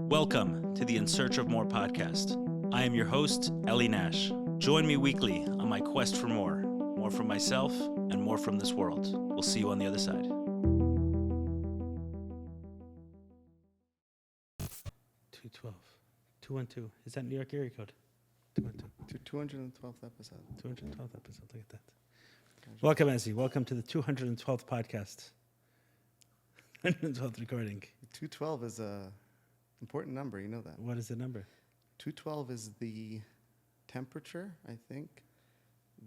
Welcome to the In Search of More podcast. I am your host, Ellie Nash. Join me weekly on my quest for more from myself and more from this world. We'll see you on the other side. 212. 212. Is that New York area code? 212. 212th episode. 212th episode. Look at that. Welcome, Ezzy. Welcome to the 212th podcast. 212th recording. 212 is a important number. You know that. What is the number? 212 is the temperature, I think,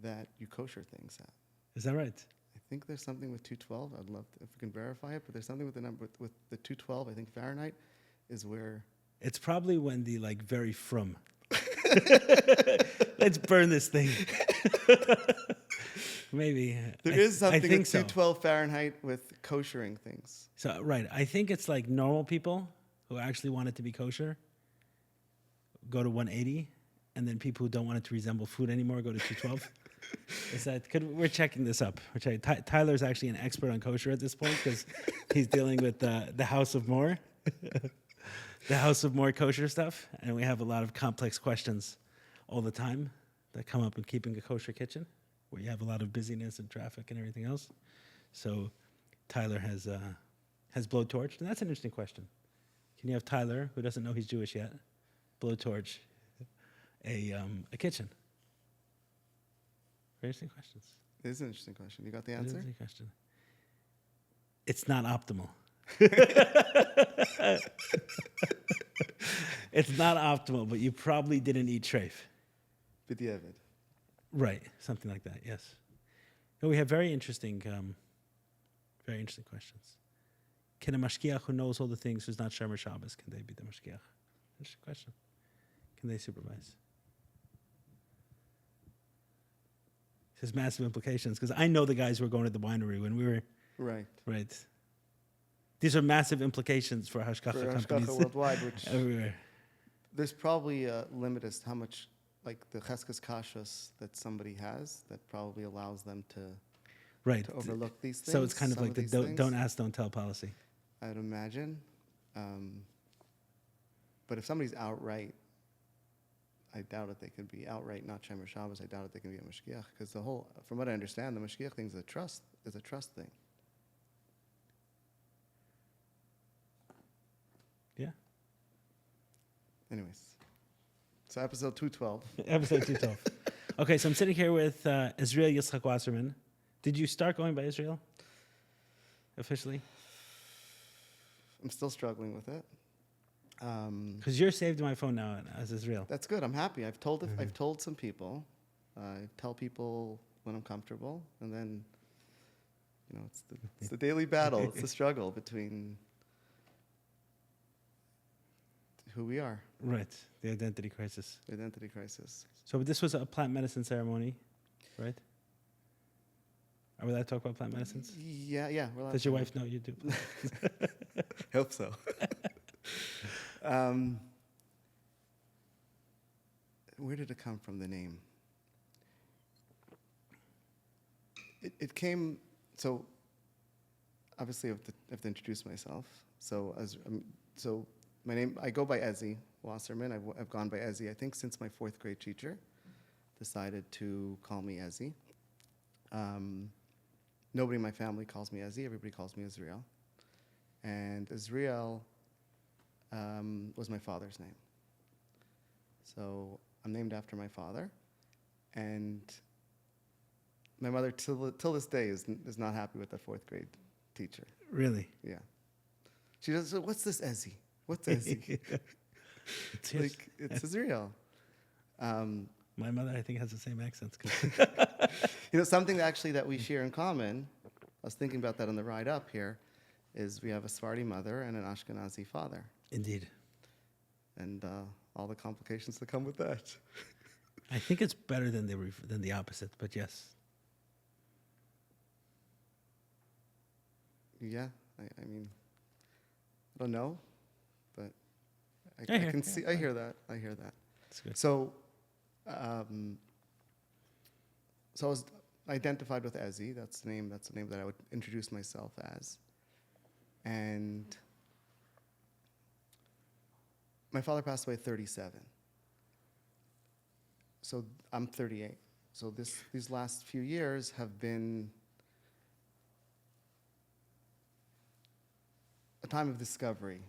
that you kosher things at. Is that right? I think there's something with 212. I'd love to, if we can verify it, but there's something with the number with the 212. I think Fahrenheit is where. It's probably when the very from. Let's burn this thing. Maybe. There is something I think with 212 Fahrenheit with koshering things. So, right. I think it's like normal people who actually want it to be kosher go to 180, and then people who don't want it to resemble food anymore go to 212. Is that? We're checking this up. Tyler's actually an expert on kosher at this point because he's dealing with the House of More, the House of More kosher stuff, and we have a lot of complex questions all the time that come up in keeping a kosher kitchen, where you have a lot of busyness and traffic and everything else. So Tyler has blowtorched, and that's an interesting question. Can you have Tyler, who doesn't know he's Jewish yet, blowtorch a kitchen? Very interesting questions. It is an interesting question. You got the It is answer? an interesting question. It's not optimal. It's not optimal, but you probably didn't eat treif. B'diavad. Right, something like that, yes. No, we have very interesting questions. Can a Mashgiach who knows all the things, who's not Shomer Shabbos, can they be the Mashgiach? Interesting question. Can they supervise? It has massive implications, because I know the guys who were going to the winery when we were... Right. Right. These are massive implications for Hashgacha companies. Hashgacha worldwide, which everywhere. There's probably a limit as to how much, like the cheskes kashas that somebody has, that probably allows them to overlook these things. So it's kind of like the don't ask, don't tell policy. I'd imagine. But if somebody's outright, I doubt it they could be outright not Shomer Shabbos. I doubt it they can be a Mashgiach, because from what I understand, the Mashgiach thing is a trust thing. Yeah. Anyways, so episode 212. Episode 212. Okay, so I'm sitting here with Azriel Wasserman. Did you start going by Azriel officially? I'm still struggling with it. Because you're saved in my phone now as Azriel. That's good. I'm happy. I've told some people. I tell people when I'm comfortable, and then, it's the daily battle. It's the struggle between who we are. Right, the identity crisis. The identity crisis. So this was a plant medicine ceremony, right? Are we allowed to talk about plant medicines? Yeah. We're allowed Does your wife know you do? Hope so. Where did it come from, the name? It came, so obviously I have to introduce myself. So my name, I go by Ezzy Wasserman. I've gone by Ezzy, I think, since my 4th grade teacher decided to call me Ezzy. Nobody in my family calls me Ezzy. Everybody calls me Azriel. And Azriel was my father's name. So I'm named after my father. And my mother, till this day, is not happy with the 4th grade teacher. Really? Yeah. She does, so what's this Ezzy? What's Ezzy? It's Azriel. My mother, I think, has the same accent. Something actually that we share in common, I was thinking about that on the ride up here, is we have a Sephardi mother and an Ashkenazi father. Indeed. And all the complications that come with that. I think it's better than the opposite, but yes. Yeah, I mean, I don't know, but I can see. I hear that. That's good. So I was identified with Ezzy. That's the name that I would introduce myself as. And my father passed away at 37. So I'm 38. So these last few years have been a time of discovery,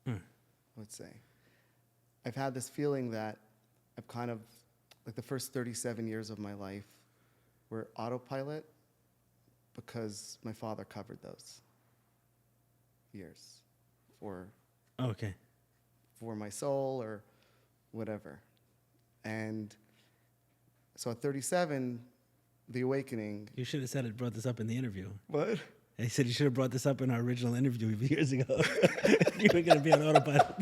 I would say. I've had this feeling that I've kind of, like the first 37 years of my life were autopilot because my father covered those years for Okay. my soul or whatever. And so at 37, the awakening. You should have said it, brought this up in the interview. What? He said you should have brought this up in our original interview years ago. You were going to be on autopilot.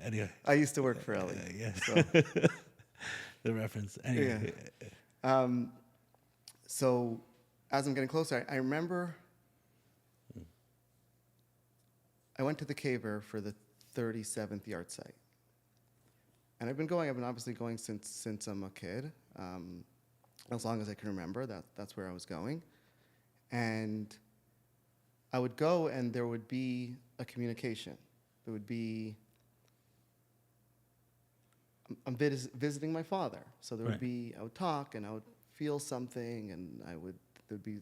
Anyway. I used to work for Ellie. Yeah. So. The reference. Anyway. Yeah. So as I'm getting closer, I remember I went to the caver for the 37th yard site. And I've been obviously going since I'm a kid. As long as I can remember, that's where I was going. And I would go and there would be a communication. There would be, I'm visiting my father. So there would be, I would talk and I would feel something and there'd be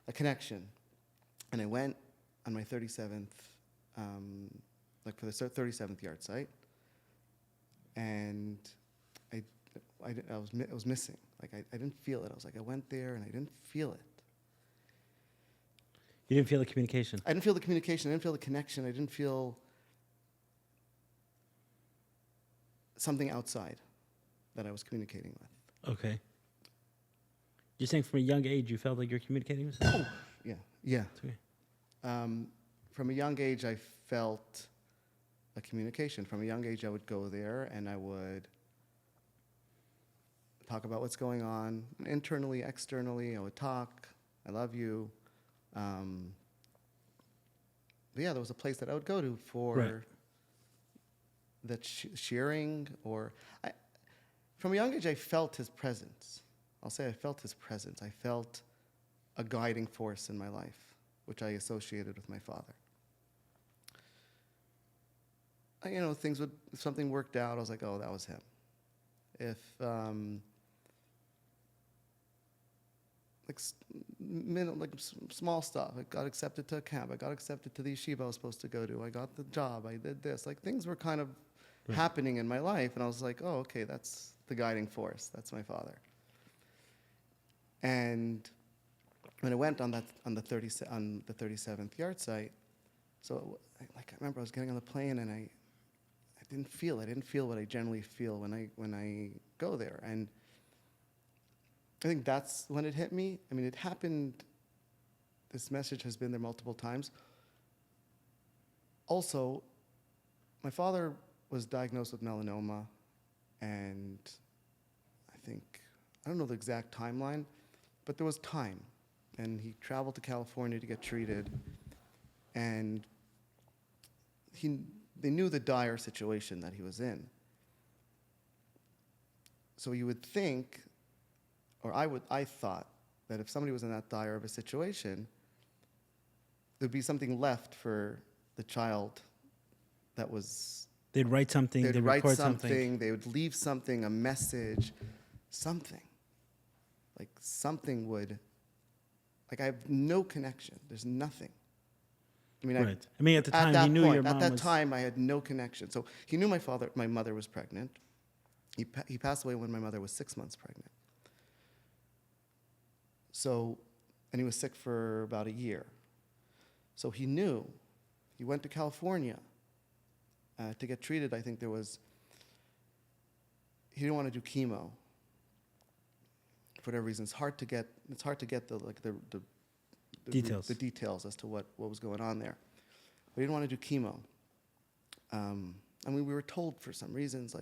a connection. And I went on my 37th, like for the 37th yard site. And I was missing. Like I didn't feel it. I was like, I went there and I didn't feel it. You didn't feel the communication? I didn't feel the communication. I didn't feel the connection. I didn't feel something outside that I was communicating with. Okay. You're saying from a young age you felt like you're communicating with someone? Yeah. Okay. From a young age, I felt a communication. From a young age, I would go there and I would talk about what's going on internally, externally. I would talk. I love you. But yeah, there was a place that I would go to for that sharing. From a young age, I felt his presence. I'll say I felt his presence. I felt a guiding force in my life, which I associated with my father. If something worked out, I was like, oh, that was him. If, small stuff, I got accepted to a camp, I got accepted to the yeshiva I was supposed to go to, I got the job, I did this. Like, things were kind of happening in my life, and I was like, oh, okay, that's the guiding force. That's my father. And when I went on the 37th yard site, so I remember I was getting on the plane and I didn't feel it. I didn't feel what I generally feel when I go there. And I think that's when it hit me. I mean, it happened, this message has been there multiple times. Also, my father was diagnosed with melanoma, and I don't know the exact timeline, but there was time. And he traveled to California to get treated, and they knew the dire situation that he was in. So you would think, or I thought, that if somebody was in that dire of a situation, there'd be something left for the child that was... They'd write something, they'd record something. They would leave something, a message, something. Like something would... Like I have no connection. There's nothing. I mean, at the time, he knew your mom was... At that time, I had no connection. So he knew my mother was pregnant. He passed away when my mother was 6 months pregnant. So, and he was sick for about a year. So he knew. He went to California to get treated. I think he didn't want to do chemo. For whatever reason, it's hard to get the details. The details as to what was going on there. But he didn't want to do chemo. We were told for some reasons,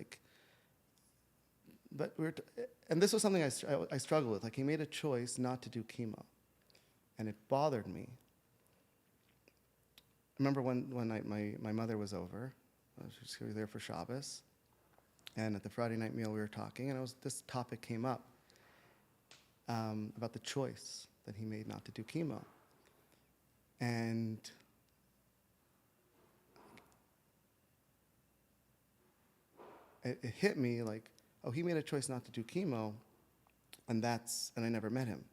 and this was something I struggled with. Like, he made a choice not to do chemo, and it bothered me. I remember when my mother was over, she was there for Shabbos, and at the Friday night meal we were talking, and this topic came up about the choice that he made not to do chemo. And it hit me like, oh, he made a choice not to do chemo, and I never met him.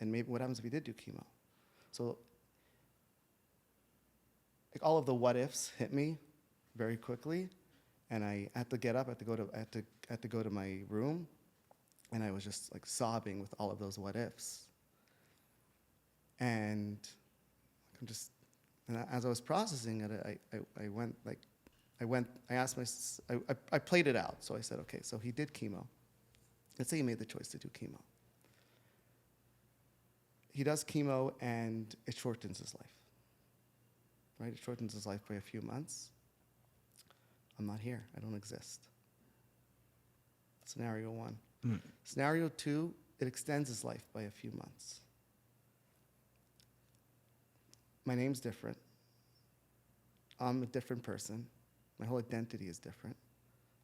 And maybe what happens if he did do chemo? So like all of the what ifs hit me very quickly, and I had to get up, I had to go to my room, and I was just like sobbing with all of those what ifs. And as I was processing it, I played it out. So I said, okay, so he did chemo. Let's say he made the choice to do chemo. He does chemo and it shortens his life, right? It shortens his life by a few months. I'm not here, I don't exist. Scenario one. Scenario two, it extends his life by a few months. My name's different. I'm a different person. My whole identity is different.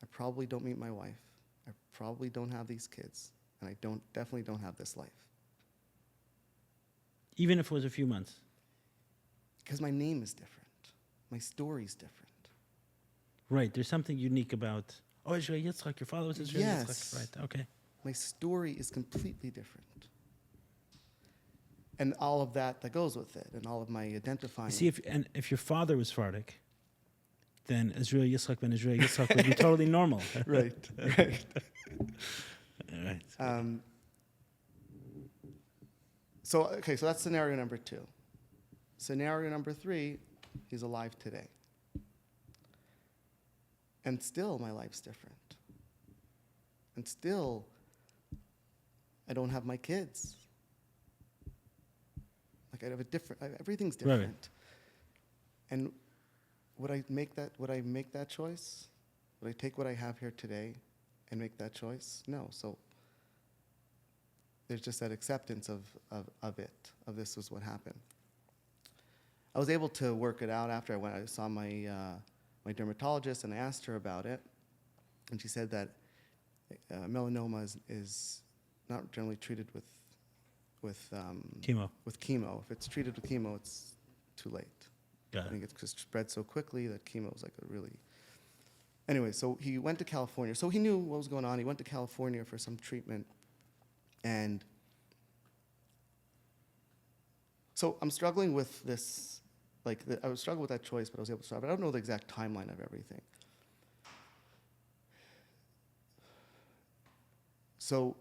I probably don't meet my wife. I probably don't have these kids. And I definitely don't have this life. Even if it was a few months. Because my name is different. My story's different. Right. There's something unique about, oh, Azriel Yitzchak, your father was Azriel Yes. Yitzchak. Right. Okay. My story is completely different. And all of that goes with it, and all of my identifying. You see, if your father was Sephardic, then Azriel Yitzchak ben Azriel Yitzchak would be totally normal. Right, right. Right. So that's scenario number two. Scenario number three, he's alive today. And still my life's different. And still, I don't have my kids. Like I have everything's different. Right. And would I make that choice? Would I take what I have here today and make that choice? No. So there's just that acceptance of this was what happened. I was able to work it out after I saw my dermatologist, and I asked her about it, and she said that melanoma is not generally treated with Chemo. With chemo. If it's treated with chemo, it's too late. Got I it. think it's just spread so quickly that chemo is like a really... Anyway, so he went to California. So he knew what was going on. He went to California for some treatment. And so I'm struggling with this, I was struggling with that choice, but I was able to solve it. I don't know the exact timeline of everything. So,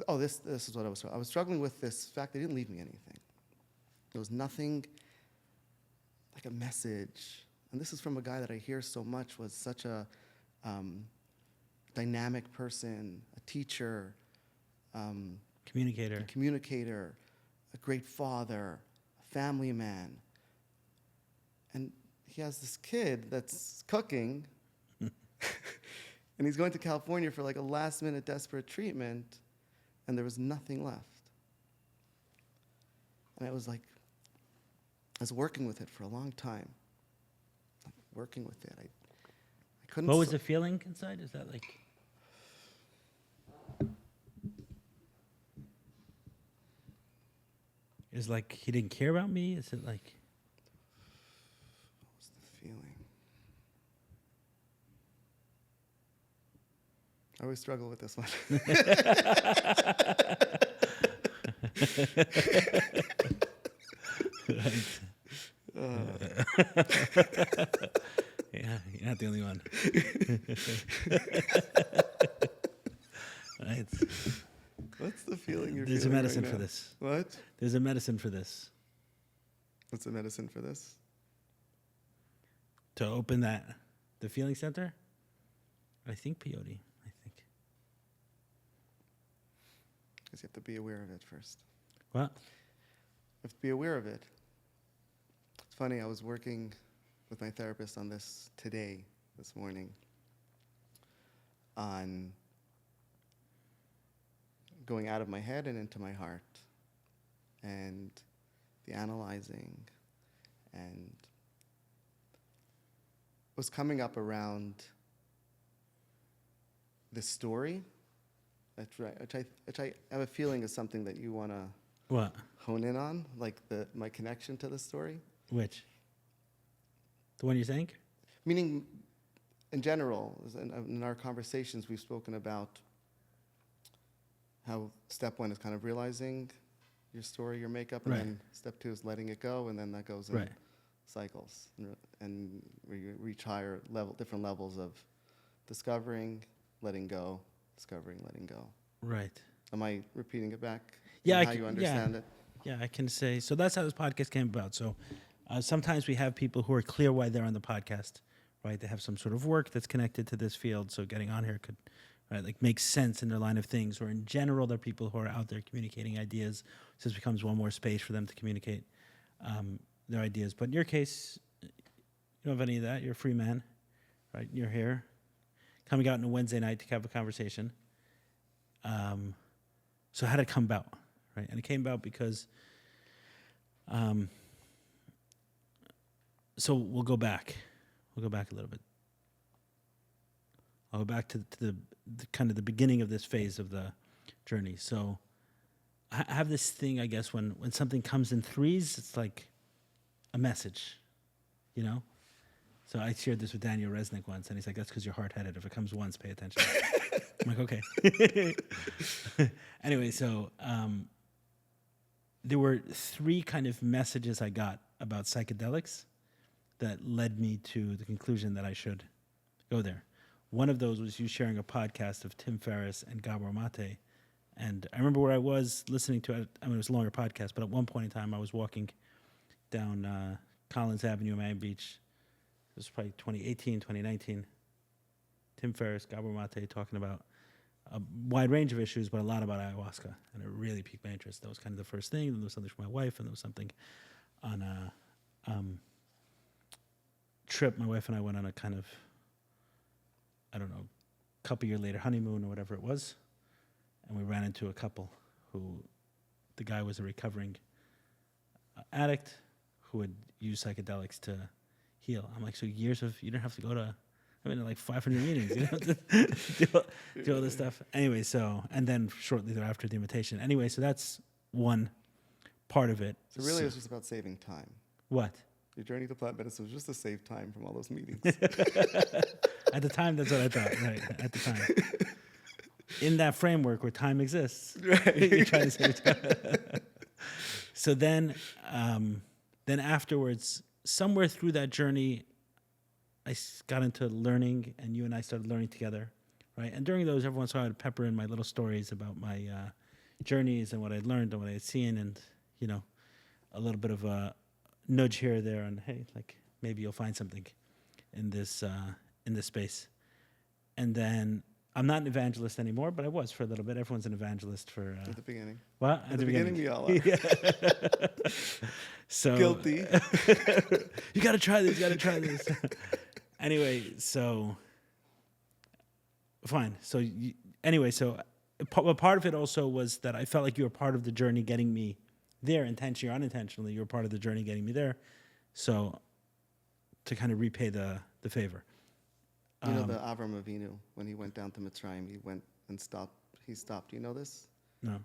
this is what I was struggling with this fact they didn't leave me anything. There was nothing like a message. And this is from a guy that I hear so much, was such a dynamic person, a teacher, Communicator. a great father, a family man. And he has this kid that's cooking, and he's going to California for like a last-minute desperate treatment, and there was nothing left. And I was working with it for a long time. Working with it. I couldn't... What was the feeling inside? Is that like... Is like he didn't care about me? Is it like... What was the feeling? I always struggle with this one. Yeah, you're not the only one. Right. What's the feeling you're There's a feeling medicine right for now? this. What? There's a medicine for this. What's the medicine for this? To open the feeling center? I think peyote. I think. Because you have to be aware of it first. What? You have to be aware of it. It's funny, I was working with my therapist on this this morning, on going out of my head and into my heart, and the analyzing, and was coming up around this story, which I have a feeling is something that you want to What? hone in on, like my connection to the story? Which? The one you think? Meaning, in general, in our conversations, we've spoken about how step one is kind of realizing your story, your makeup, and Right. then step two is letting it go, and then that goes in Right. cycles, and where you reach different levels of discovering, letting go, discovering, letting go. Right. Am I repeating it back? Yeah, in I how can- you understand it? Yeah, I can say. So that's how this podcast came about. So sometimes we have people who are clear why they're on the podcast, right? They have some sort of work that's connected to this field. So getting on here could, right, like make sense in their line of things. Or in general, they're people who are out there communicating ideas. So this becomes one more space for them to communicate their ideas. But in your case, you don't have any of that. You're a free man, right? You're here, coming out on a Wednesday night to have a conversation. So how did it come about, right? And it came about because, so we'll go back. We'll go back a little bit. I'll go back to the kind of the beginning of this phase of the journey. So I have this thing, I guess, when something comes in threes, it's like a message, you know? So I shared this with Daniel Resnick once, and he's like, that's because you're hard-headed. If it comes once, pay attention. I'm like, okay. Anyway, so there were three kind of messages I got about psychedelics that led me to the conclusion that I should go there. One of those was you sharing a podcast of Tim Ferriss and Gabor Mate. And I remember where I was listening to it. I mean, it was a longer podcast, but at one point in time, I was walking down Collins Avenue in Miami Beach. It was probably 2018, 2019. Tim Ferriss, Gabor Mate talking about a wide range of issues, but a lot about ayahuasca. And it really piqued my interest. That was kind of the first thing. Then there was something for my wife, and there was something on a trip. My wife and I went on a kind of, I don't know, couple year later honeymoon or whatever it was. And we ran into a couple who, the guy was a recovering addict who had used psychedelics to heal. I'm like, so years of, you don't have to go to, I mean, like 500 meetings, you don't have to do all this stuff. Anyway, so, and then shortly thereafter, the invitation. Anyway, so that's one part of it. So really, it was just about saving time. What? Your journey to plant medicine was just to save time from all those meetings. At the time, that's what I thought, right, at the time. In that framework where time exists, Right. you try to save time. So then afterwards, somewhere through that journey, I got into learning, and you and I started learning together, right? And during those, every once in a while, I'd pepper in my little stories about my journeys and what I'd learned and what I had seen, and you know, a little bit of a nudge here or there, and hey, like maybe you'll find something in this space. And then I'm not an evangelist anymore, but I was for a little bit. Everyone's an evangelist for At the beginning. what? At the beginning, we all are. Yeah. So Guilty. you got to try this. You got to try this. Anyway, so fine. So anyway, so part of it also was that I felt like you were part of the journey getting me there, intentionally or unintentionally. You were part of the journey getting me there. So to kind of repay the favor. You know the Avram Avinu, when he went down to Mitzrayim, he went and stopped. He stopped. Do you know this? No.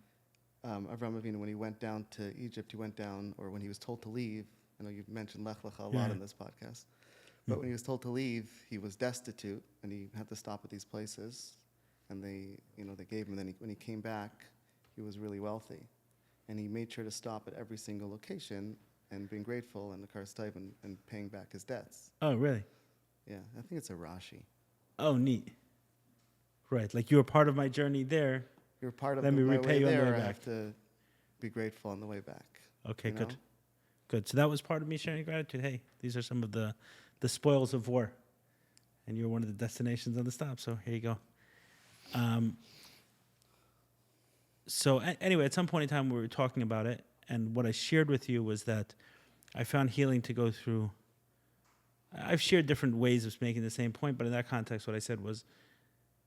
Avram Avinu, when he went down to Egypt, he went down, or when he was told to leave. I know you've mentioned Lech Lecha a lot Yeah. in this podcast. But when he was told to leave, he was destitute, and he had to stop at these places. And they gave him. And then when he came back, he was really wealthy, and he made sure to stop at every single location and being grateful and the Karstaiv and paying back his debts. Oh, really? Yeah, I think it's a Rashi. Oh, neat. Right. Like you were part of my journey there. You're part of Let me my repay way you on the there. way I back. have to be grateful on the way back. Okay, you good. know? Good. So that was part of me sharing gratitude. Hey, these are some of the spoils of war. And you're one of the destinations on the stop. So here you go. So anyway, at some point in time, we were talking about it. And what I shared with you was that I found healing to go through. I've shared different ways of making the same point, but in that context, what I said was,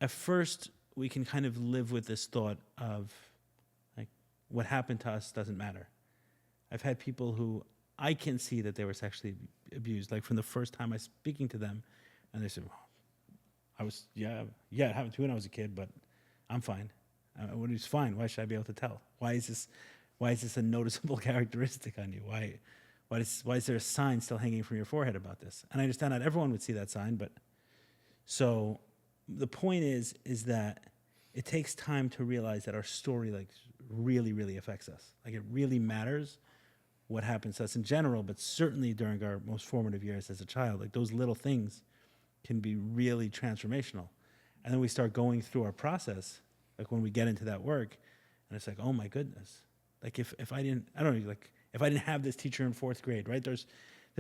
at first, we can kind of live with this thought of, like, what happened to us doesn't matter. I've had people who I can see that they were sexually abused, like from the first time I was speaking to them, and they said, well, it happened to me when I was a kid, but I'm fine. When it's fine, why should I be able to tell? Why is this Why is this a noticeable characteristic on you? Why is there a sign still hanging from your forehead about this? And I understand not everyone would see that sign, but so the point is that it takes time to realize that our story like really, really affects us. Like it really matters what happens to us in general, but certainly during our most formative years as a child. Like those little things can be really transformational. And then we start going through our process, like when we get into that work, and it's like, oh my goodness. Like if I didn't, I don't know, like if I didn't have this teacher in 4th grade, right? There's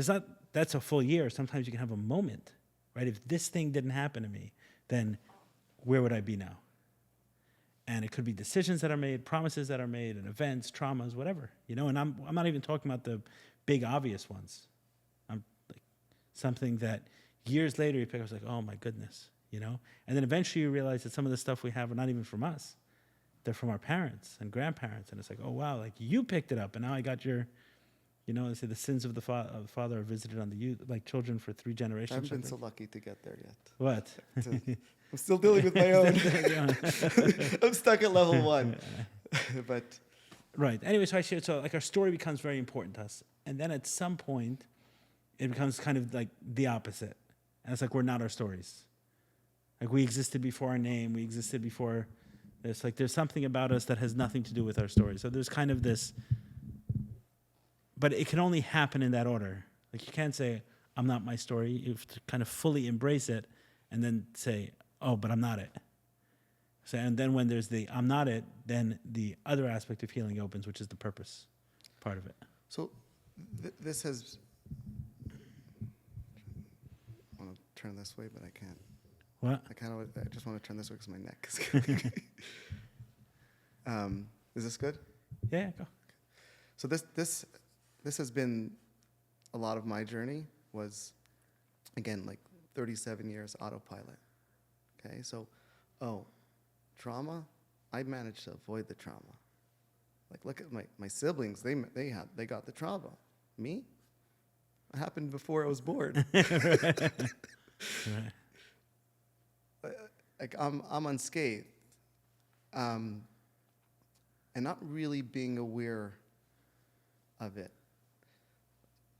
not, that's a full year. Sometimes you can have a moment, right? If this thing didn't happen to me, then where would I be now? And it could be decisions that are made, promises that are made, and events, traumas, whatever, you know. And I'm not even talking about the big obvious ones. I'm like something that years later you pick up, like, oh my goodness, you know. And then eventually you realize that some of the stuff we have are not even from us; they're from our parents and grandparents. And it's like, oh wow, like you picked it up, and now I got your, you know, they say the sins of the father are visited on the youth, like children for 3 generations. I haven't been so lucky to get there yet. What? I'm still dealing with my own. I'm stuck at level 1. But right. Anyway, so like our story becomes very important to us. And then at some point, it becomes kind of like the opposite. And it's like we're not our stories. Like we existed before our name. We existed before this. Like there's something about us that has nothing to do with our story. So there's kind of this, but it can only happen in that order. Like you can't say, I'm not my story. You have to kind of fully embrace it and then say, oh, but I'm not it. So, and then when there's the I'm not it, then the other aspect of healing opens, which is the purpose part of it. So this has, I want to turn this way, but I can't. What? I just want to turn this way because my neck is this good? Yeah, go. So this has been a lot of my journey was, again, like 37 years autopilot. Okay, so, trauma, I managed to avoid the trauma. Like, look at my siblings, they got the trauma. Me? It happened before I was born. Right. Like, I'm unscathed. And not really being aware of it.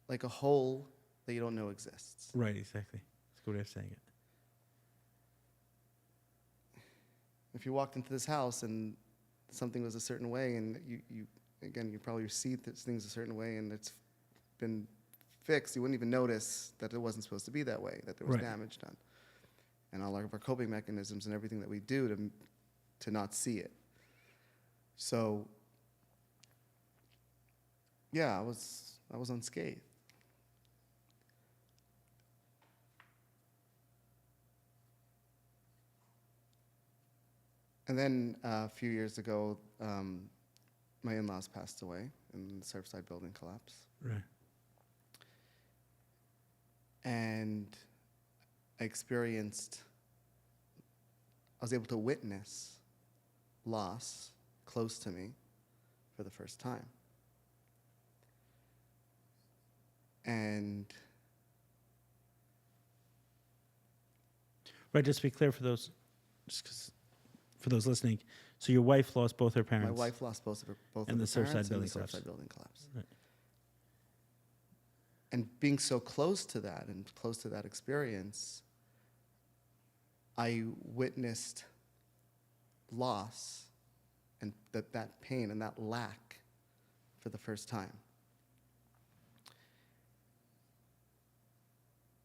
Like a hole that you don't know exists. Right, exactly. That's a good way of saying it. If you walked into this house and something was a certain way, and you probably see things a certain way, and it's been fixed, you wouldn't even notice that it wasn't supposed to be that way, that there was damage done. And all of our coping mechanisms and everything that we do to not see it. So, yeah, I was unscathed. And then a few years ago, my in-laws passed away in the Surfside building collapse. Right. And I was able to witness loss close to me for the first time. And right, just to be clear for those listening, so your wife lost both her parents. my wife lost both of her And the parents Surfside building and the collapse. Surfside building collapse. Right. And being so close to that and close to that experience, I witnessed loss and that pain and that lack for the first time.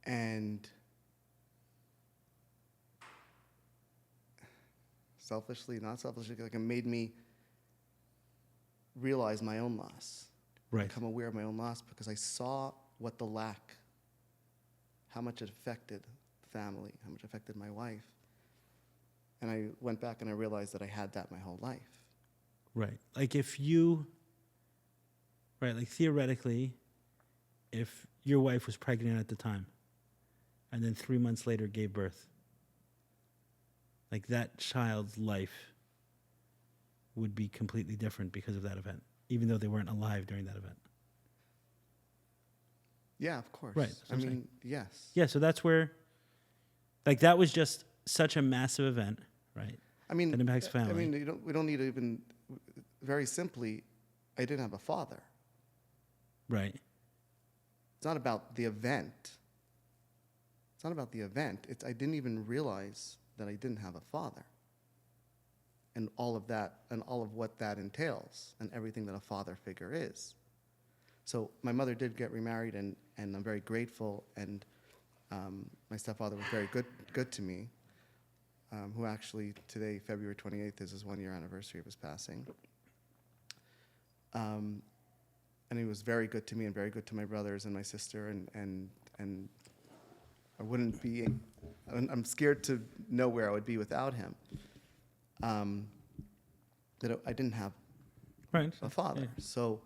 And selfishly, not selfishly, like it made me realize my own loss. Right. Become aware of my own loss because I saw what the lack, how much it affected the family, how much it affected my wife. And I went back and I realized that I had that my whole life. Right. Like like theoretically, if your wife was pregnant at the time and then 3 months later gave birth, like that child's life would be completely different because of that event, even though they weren't alive during that event. Yeah, of course. Right. I mean, yes. Yeah, so that's where, like that was just such a massive event, right? I mean, that impacts family. I mean, we don't need to even, very simply, I didn't have a father. Right. It's not about the event. It's not about the event. I didn't even realize that I didn't have a father. And all of that, and all of what that entails, and everything that a father figure is. So my mother did get remarried, and I'm very grateful, and my stepfather was very good to me, who actually today, February 28th, is his 1-year anniversary of his passing. And he was very good to me and very good to my brothers and my sister, and I wouldn't be, I'm scared to know where I would be without him. That I didn't have a father. Yeah. So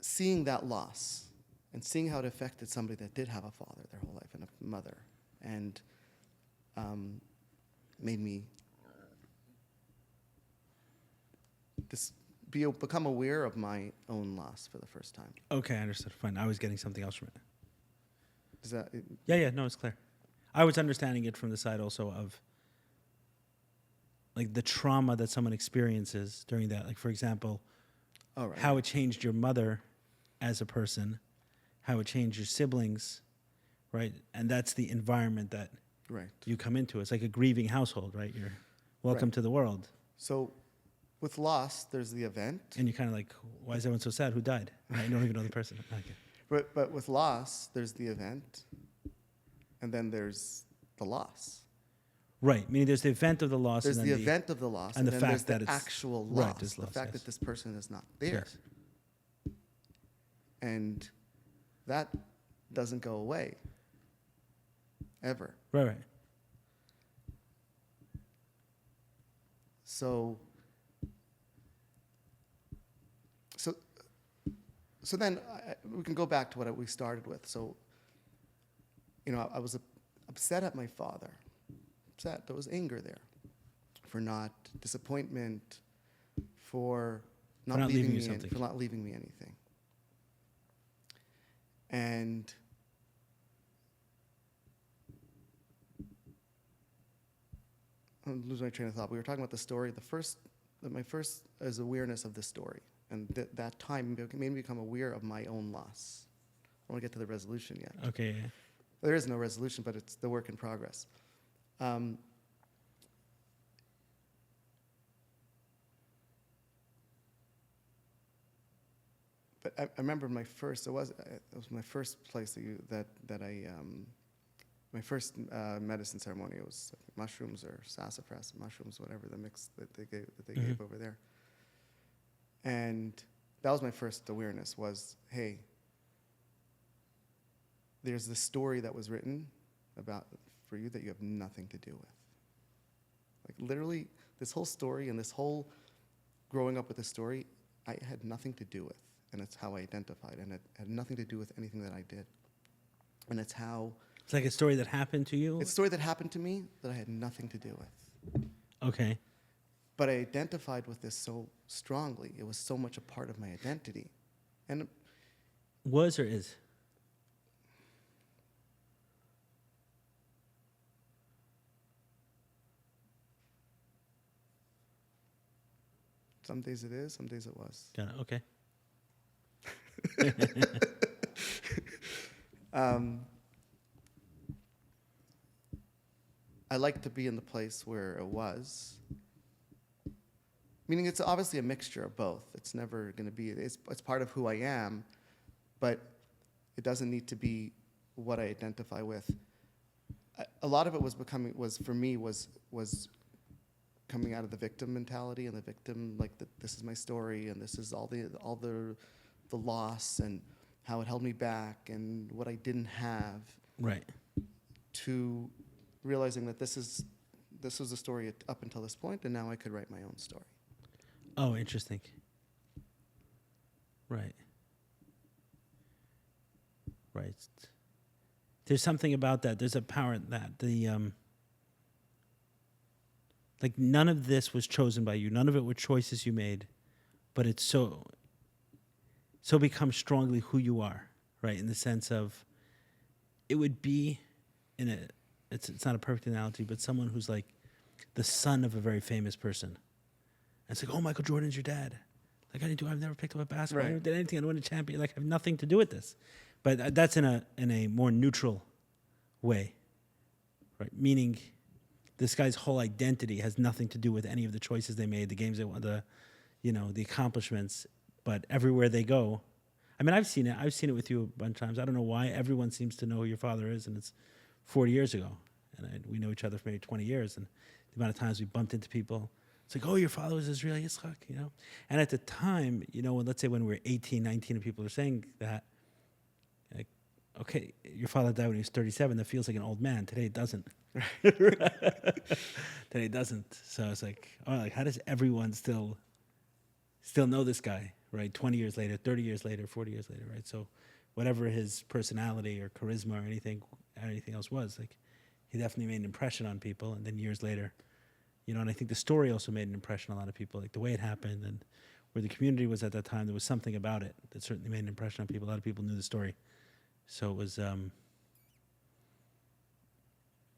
seeing that loss and seeing how it affected somebody that did have a father their whole life and a mother, and made me become aware of my own loss for the first time. Okay, I understood. Fine. I was getting something else from it. Is that Yeah, no, it's clear. I was understanding it from the side also of like the trauma that someone experiences during that. Like, for example, all right? how it changed your mother as a person, how it changed your siblings, right? And that's the environment that Right. you come into. It's like a grieving household, right? You're welcome Right. to the world. So with loss, there's the event. And you're kind of like, why is everyone so sad? Who died? I don't even know the person. Okay. But with loss, there's the event, and then there's the loss. Right. Meaning there's the event of the loss. There's and the then event of the loss, and the then fact there's that the it's- actual right, loss, there's the loss, fact yes. that this person is not there. Yes. And that doesn't go away, ever. Right. So then we can go back to what we started with. So, I was upset at my father. Upset. There was anger there for disappointment, for not leaving you me something. for not leaving me anything. And I'm losing my train of thought. We were talking about the story. My first is awareness of the story. And that time made me become aware of my own loss. I don't want to get to the resolution yet. Okay. Yeah. There is no resolution, but it's the work in progress. But I remember it was my first place my first medicine ceremony. It was mushrooms or sassafras, mushrooms, whatever the mix that they gave over there. And that was my first awareness was, hey, there's this story that was written for you that you have nothing to do with. Like literally, this whole story and this whole growing up with this story, I had nothing to do with. And it's how I identified. And it had nothing to do with anything that I did. And it's how... It's like a story that happened to you? It's a story that happened to me that I had nothing to do with. Okay. But I identified with this so strongly. It was so much a part of my identity. And Was or is? some days it is, some days it was. Got it. Okay. I like to be in the place where it was. Meaning it's obviously a mixture of both. It's never going to be, it's part of who I am, but it doesn't need to be what I identify with. A lot of it was coming out of the victim mentality and the victim, like this is my story and this is all the loss and how it held me back and what I didn't have. Right. To realizing that this was a story up until this point, and now I could write my own story. Oh, interesting. Right. Right. There's something about that. There's a power in that. Like none of this was chosen by you. None of it were choices you made, but it's so becomes strongly who you are, right? In the sense of, it would be it's not a perfect analogy, but someone who's like the son of a very famous person. it's like, oh, Michael Jordan's your dad. Like, I've never picked up a basketball. I Right. never did anything. I don't win a champion. Like, I have nothing to do with this. But that's in a more neutral way, right? Meaning, this guy's whole identity has nothing to do with any of the choices they made, the games they won, the accomplishments. But everywhere they go, I mean, I've seen it. I've seen it with you a bunch of times. I don't know why everyone seems to know who your father is, and it's 40 years ago, and we know each other for maybe 20 years, and the amount of times we bumped into people, it's like, oh, your father was Azriel Yitzchak, And at the time, let's say when we were 18, 19, and people are saying that, like, okay, your father died when he was 37. That feels like an old man. Today it doesn't. Today it doesn't. So it's like, oh, like, how does everyone still know this guy, right? 20 years later, 30 years later, 40 years later, right? So whatever his personality or charisma or anything else was, like, he definitely made an impression on people. And then years later, and I think the story also made an impression on a lot of people, like the way it happened and where the community was at that time. There was something about it that certainly made an impression on people. A lot of people knew the story. So it was,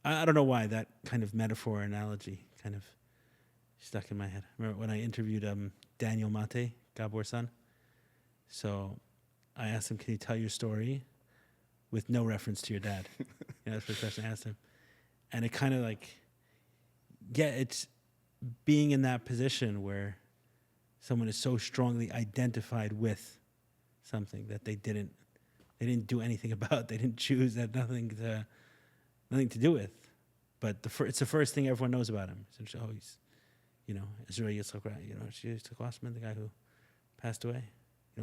I don't know why that kind of metaphor or analogy kind of stuck in my head. Remember when I interviewed Daniel Mate, Gabor's son? So I asked him, can you tell your story with no reference to your dad? That's the first question I asked him. And it kind of like, it's being in that position where someone is so strongly identified with something that they didn't do anything about. They didn't choose. They had nothing to do with. But it's the first thing everyone knows about him. So, oh, he's, Azriel Yitzchak, Yitzchak Wasserman, the guy who passed away.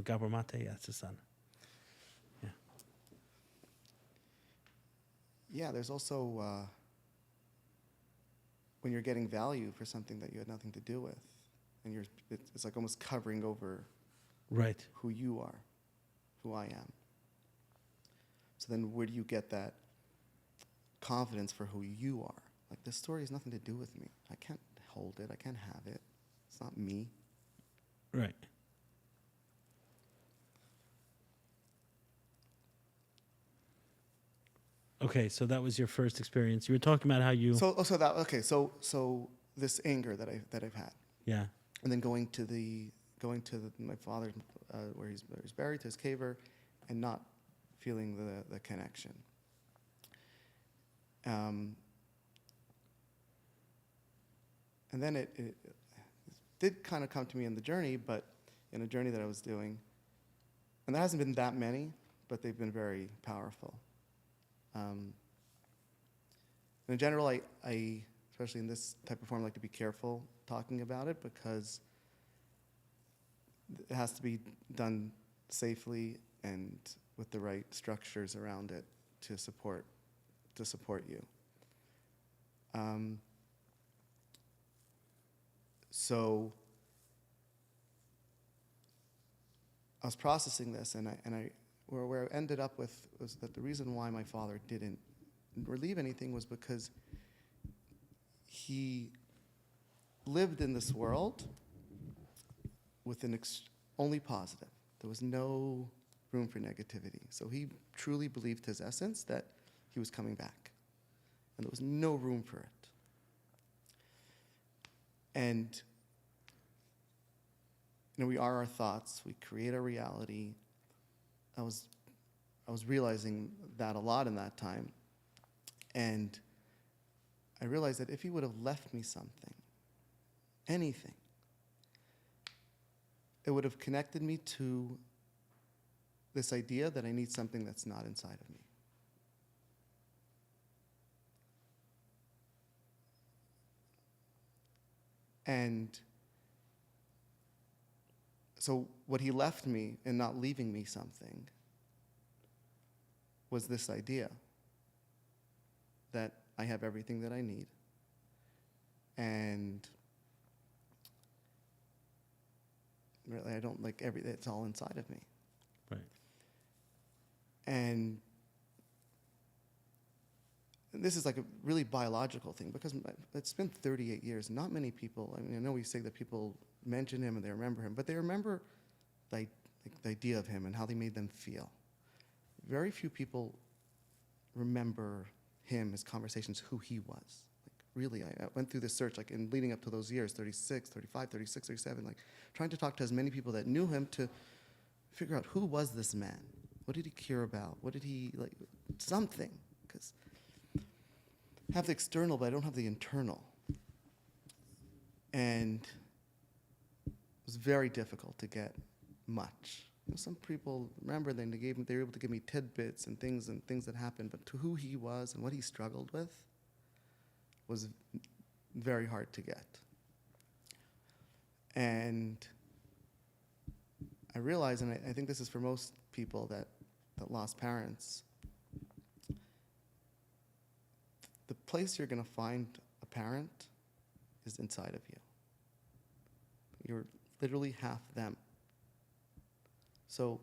Gabor Mate, that's his son. Yeah. Yeah, there's also when you're getting value for something that you had nothing to do with, and it's like almost covering over right who you are, who I am. So then where do you get that confidence for who you are? Like, this story has nothing to do with me. I can't hold it. I can't have it. It's not me. Right. Okay, so that was your first experience. You were talking about how you... So this anger that I've had. Yeah. And then going to my father's, where he's buried, to his caver, and not feeling the connection. And then it did kind of come to me in the journey, but in a journey that I was doing, and there hasn't been that many, but they've been very powerful. In general, I, especially in this type of form, like to be careful talking about it because it has to be done safely and with the right structures around it to support you. So I was processing this, and where I ended up with was that the reason why my father didn't relieve anything was because he lived in this world with only positive. There was no room for negativity. So he truly believed his essence that he was coming back. And there was no room for it. And we are our thoughts. We create our reality. I was realizing that a lot in that time. And I realized that if he would have left me something, anything, it would have connected me to this idea that I need something that's not inside of me. And so what he left me in not leaving me something was this idea that I have everything that I need, and really I don't like it's all inside of me. Right. And this is like a really biological thing because it's been 38 years. Not many people, I mean, I know we say that people mention him and they remember him, but they remember the idea of him and how they made them feel. Very few people remember him, his conversations, who he was. Like, really. I went through this search, like in leading up to those years, 36, 35, 36, 37, like trying to talk to as many people that knew him to figure out who was this man? What did he care about? What did he, like, something. Because I have the external, but I don't have the internal. And it was very difficult to get much. You know, some people, remember, they were able to give me tidbits and things that happened, but to who he was and what he struggled with was very hard to get. And I realize, and I think this is for most people that lost parents, the place you're going to find a parent is inside of you. You're literally half them. So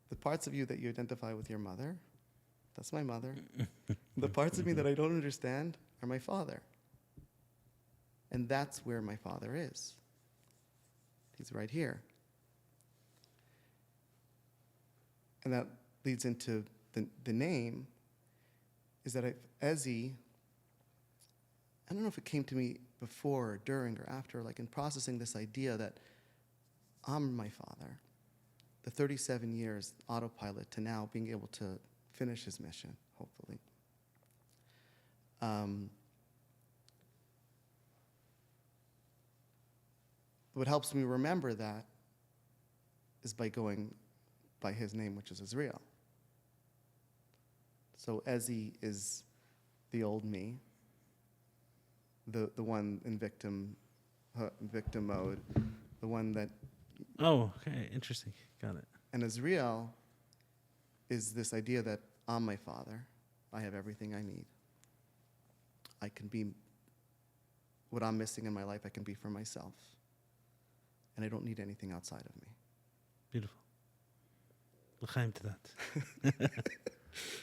the parts of you that you identify with your mother, that's my mother. The parts of me that I don't understand are my father. And that's where my father is. He's right here. And that leads into the name, is that Ezzy, I don't know if it came to me before or during or after, like in processing this idea that I'm my father, the 37 years autopilot to now being able to finish his mission, hopefully. What helps me remember that is by going by his name, which is Azriel. So Ezzy is the old me, the one in victim mode, the one that. Oh, okay, interesting. Got it. And Azriel is this idea that I'm my father. I have everything I need. I can be what I'm missing in my life. I can be for myself, and I don't need anything outside of me. Beautiful. L'chaim to that.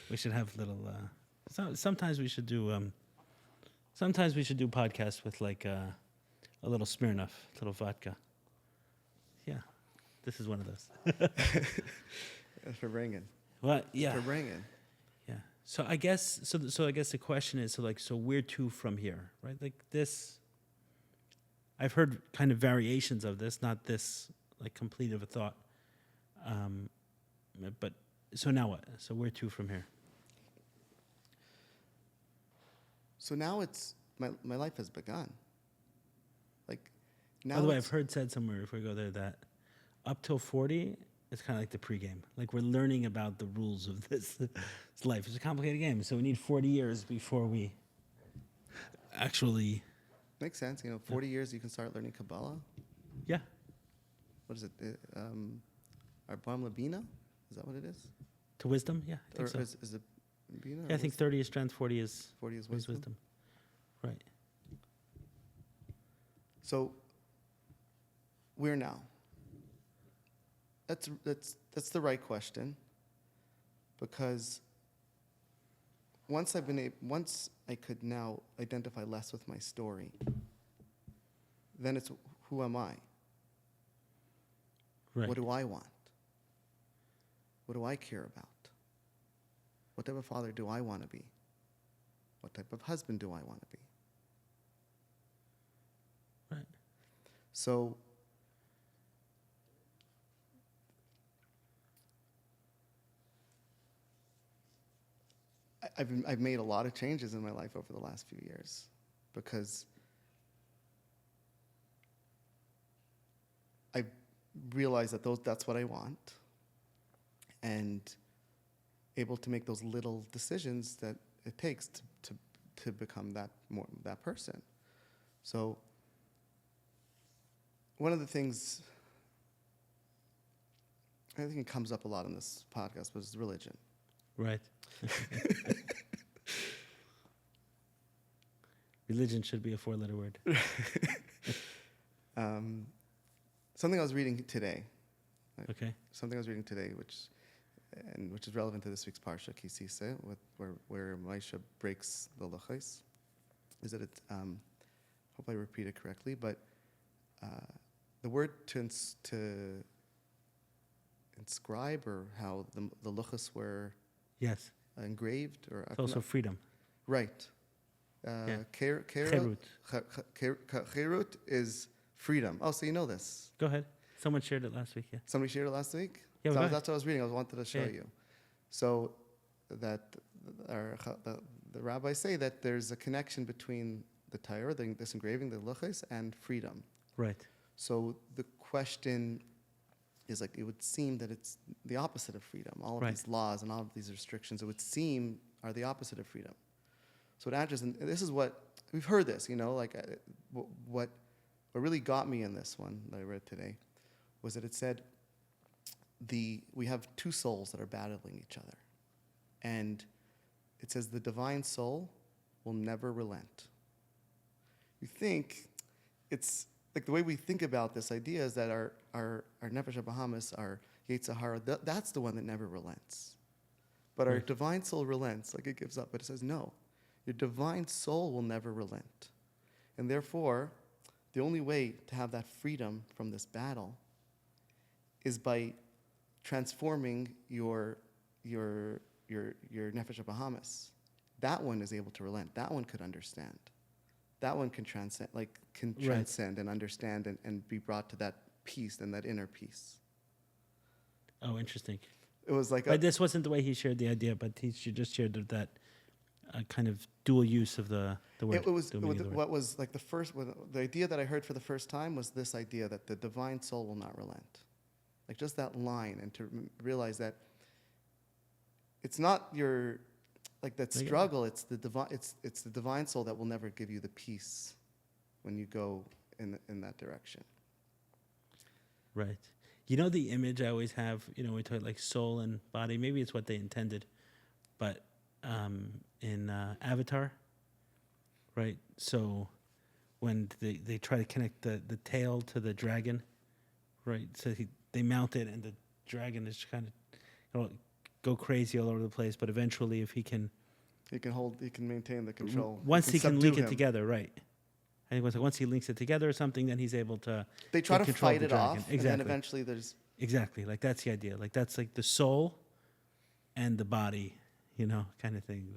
We should have little. Sometimes we should do. Sometimes we should do podcasts with like a little Smirnoff, a little vodka. Yeah, this is one of those. For bringing. What? Yeah. For bringing. Yeah. So I guess so I guess the question is so where to from here, right? Like this. I've heard kind of variations of this, not this like complete of a thought. But so now what? So where to from here? So now it's my life has begun. Like now. By the way, I've heard said somewhere, if we go there, that up till 40, it's kind of like the pregame. Like we're learning about the rules of this life. It's a complicated game, so we need 40 years before we actually. Makes sense. 40 years you can start learning Kabbalah. Yeah. What is it? Arbam Labina? Is that what it is? To wisdom? Yeah, I think so. Is it Bina? Yeah, I think 30 is strength, 40 is 40 is wisdom. Right. So where now? That's the right question, because once I could now identify less with my story, then it's who am I? Right. What do I want? What do I care about? What type of father do I want to be? What type of husband do I want to be? Right. So I've made a lot of changes in my life over the last few years, because I realized that that's what I want, and able to make those little decisions that it takes to become that person. So one of the things I think it comes up a lot in this podcast was religion. Right. Religion should be a 4-letter word. Something I was reading today. Okay. Something I was reading today, which is relevant to this week's parsha, Kisise, where Maisha breaks the luchos, is that it. Hope I repeat it correctly, but the word to inscribe, or how the luchos were. Yes. Engraved, or It's also freedom. Right. Cherut. Cherut is freedom. Oh, so you know this. Go ahead. Someone shared it last week. Yeah. Somebody shared it last week? Yeah, So go ahead. that's what I was reading. I wanted to show Yeah. you. So that the rabbis say that there's a connection between the Torah, this engraving, the luchos, and freedom. Right. So the question is like, it would seem that it's the opposite of freedom. All of Right. these laws and all of these restrictions, it would seem, are the opposite of freedom. So it answers, and this is what, we've heard this, like what really got me in this one that I read today was that it said we have two souls that are battling each other. And it says the divine soul will never relent. You think it's like the way we think about this idea is that our Nefesh HaBahamis, our Yetzer Hara, that's the one that never relents. But our Right. divine soul relents, like it gives up. But it says, no, your divine soul will never relent. And therefore, the only way to have that freedom from this battle is by transforming your Nefesh HaBahamis. That one is able to relent. That one could understand. That one can transcend, Right. and understand and be brought to that peace and that inner peace. Oh, interesting. It was like But this wasn't the way he shared the idea, but he just shared that kind of dual use of the word. it was dual meaning of the word. what was like the idea that I heard for the first time was this idea that the divine soul will not relent. Like just that line, and to realize that it's not your that struggle. It's the divine. It's the divine soul that will never give you the peace when you go in that direction. Right. The image I always have, we talk like soul and body. Maybe it's what they intended, but in Avatar, right? So when they try to connect the tail to the dragon, right? So they mount it, and the dragon is kind of go crazy all over the place. But eventually, if he can maintain the control. Once he can link subdue it together, right? I think once he links it together or something, then he's able to. They try to control fight the it dragon. off, Exactly. and then eventually there's. Exactly. Like that's the idea. Like that's like the soul and the body, kind of thing.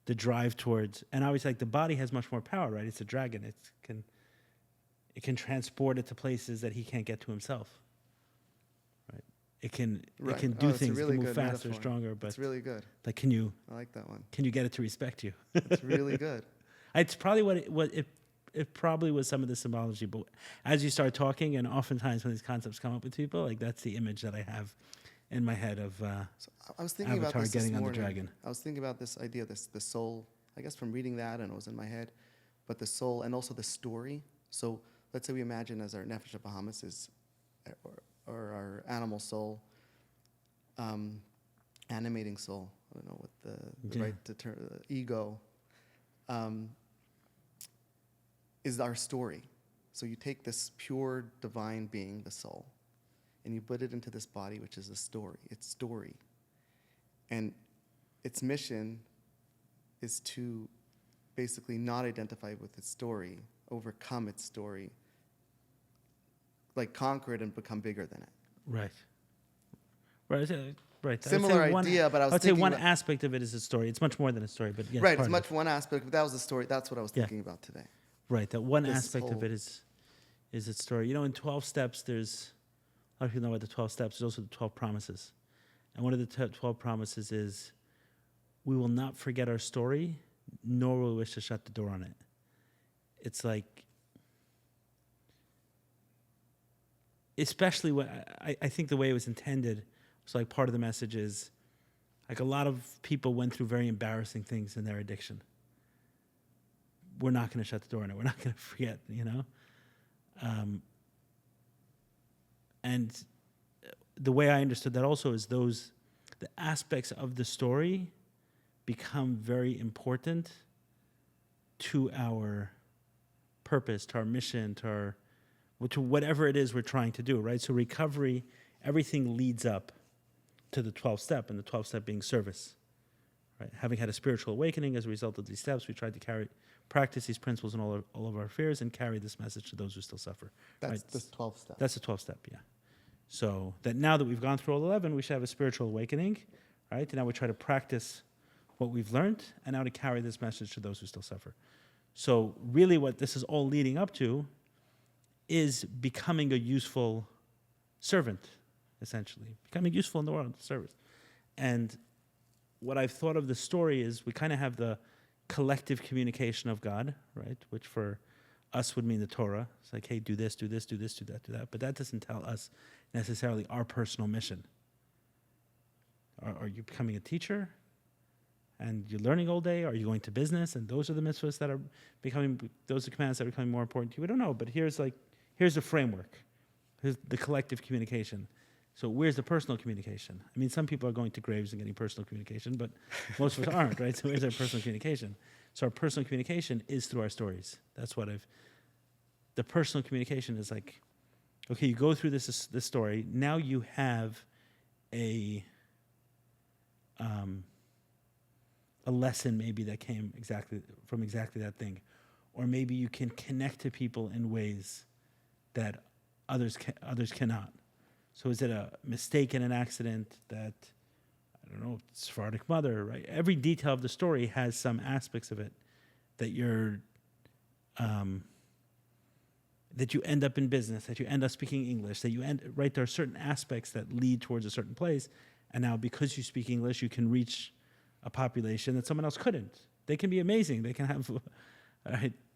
The drive towards, and obviously like the body has much more power, right? It's a dragon. It can transport it to places that he can't get to himself. Right. It can do it's a things, really it can move good faster, metaphor. stronger, but It's really good. like can you I like that one. get it to respect you? It's really good. It's probably it probably was some of the symbology, but as you start talking, and oftentimes when these concepts come up with people, like that's the image that I have in my head of So I was thinking Avatar about this getting on the morning. dragon. I was thinking about this idea, the soul, I guess from reading that, and it was in my head, but the soul and also the story. So let's say we imagine as our Nefesh HaBahamis is, or our animal soul, animating soul, I don't know what the right term, ego, is our story. So you take this pure divine being, the soul, and you put it into this body, which is a story. It's story. And its mission is to basically not identify with its story, overcome its story, like conquer it and become bigger than it. right. Right. Similar idea, but I was would say thinking one about- aspect of it is a story. It's much more than a story, but yes, Right, part it's of much it. one aspect, but that was the story. That's what I was Yeah. thinking about today. Right. That one This aspect of whole- it is its story. In 12 steps, there's a lot of people know about the 12 steps. There's also the 12 promises, and one of the 12 promises is, we will not forget our story, nor will we wish to shut the door on it. It's like, especially what I think the way it was intended was like part of the message is, like a lot of people went through very embarrassing things in their addiction. We're not going to shut the door on it. We're not going to forget, And the way I understood that also is the aspects of the story become very important to our purpose, to our mission, to whatever it is we're trying to do, right? So recovery, everything leads up to the 12th step, and the 12th step being service, right? Having had a spiritual awakening as a result of these steps, we tried to practice these principles in all of our affairs and carry this message to those who still suffer. That's right? the 12th step. That's the 12th step, yeah. So that now that we've gone through all 11, we should have a spiritual awakening, right? And now we try to practice what we've learned, and now to carry this message to those who still suffer. So really what this is all leading up to is becoming a useful servant, essentially. Becoming useful in the world, service. And what I've thought of the story is we kind of have the collective communication of God, right? Which for us would mean the Torah. It's like, hey, do this, do this, do this, do that, do that. But that doesn't tell us necessarily our personal mission. Are you becoming a teacher and you're learning all day? Are you going to business? And those are the mitzvahs that are becoming, those are commands that are becoming more important to you. We don't know, but here's the framework. Here's the collective communication. So where's the personal communication? I mean, some people are going to graves and getting personal communication, but most of us aren't, right? So where's our personal communication? So our personal communication is through our stories. That's what the personal communication is like, okay, you go through this story. Now you have a lesson maybe that came from exactly that thing. Or maybe you can connect to people in ways that others cannot. So is it a mistake in an accident that, I don't know, Sephardic mother, right? Every detail of the story has some aspects of it that that you end up in business, that you end up speaking English, right? There are certain aspects that lead towards a certain place. And now because you speak English, you can reach a population that someone else couldn't. They can be amazing. They can have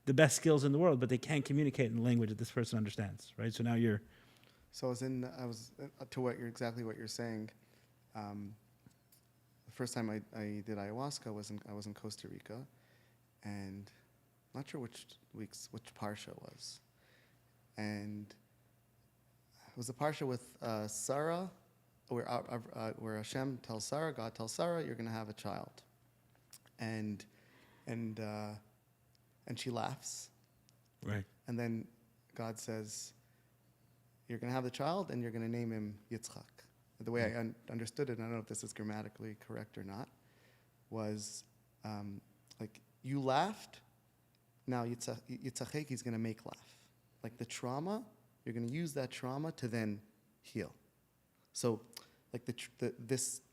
the best skills in the world, but they can't communicate in a language that this person understands, right? So now you're... So I was to exactly what you're saying. The first time I did ayahuasca I was in Costa Rica, and I'm not sure which parsha it was, and it was a parsha with Sarah, where Hashem tells Sarah, God tells Sarah, you're going to have a child, and she laughs, right, and then God says, you're going to have the child, and you're going to name him Yitzchak. The way I understood it, and I don't know if this is grammatically correct or not, was like, you laughed, now Yitzchak, he's going to make laugh. Like the trauma, you're going to use that trauma to then heal. So, like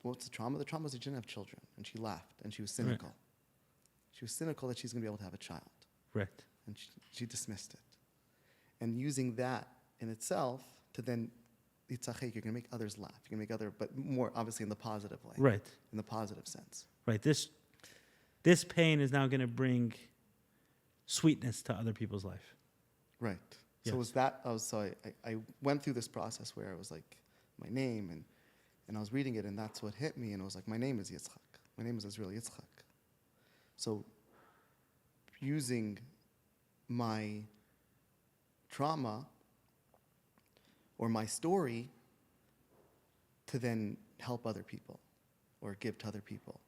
what's the trauma? The trauma was that she didn't have children, and she laughed, and she was cynical. Right. She was cynical that she's going to be able to have a child. Right. And she dismissed it. And using that in itself to then, Yitzchak, you're going to make others laugh. You're going to make but more obviously in the positive way. Right. In the positive sense. Right. This pain is now going to bring sweetness to other people's life. Right. Yes. So was that, I went through this process where I was like, my name, and I was reading it, and that's what hit me, and I was like, my name is Yitzchak. My name is Azriel Yitzchak. So using my trauma or my story to then help other people or give to other people.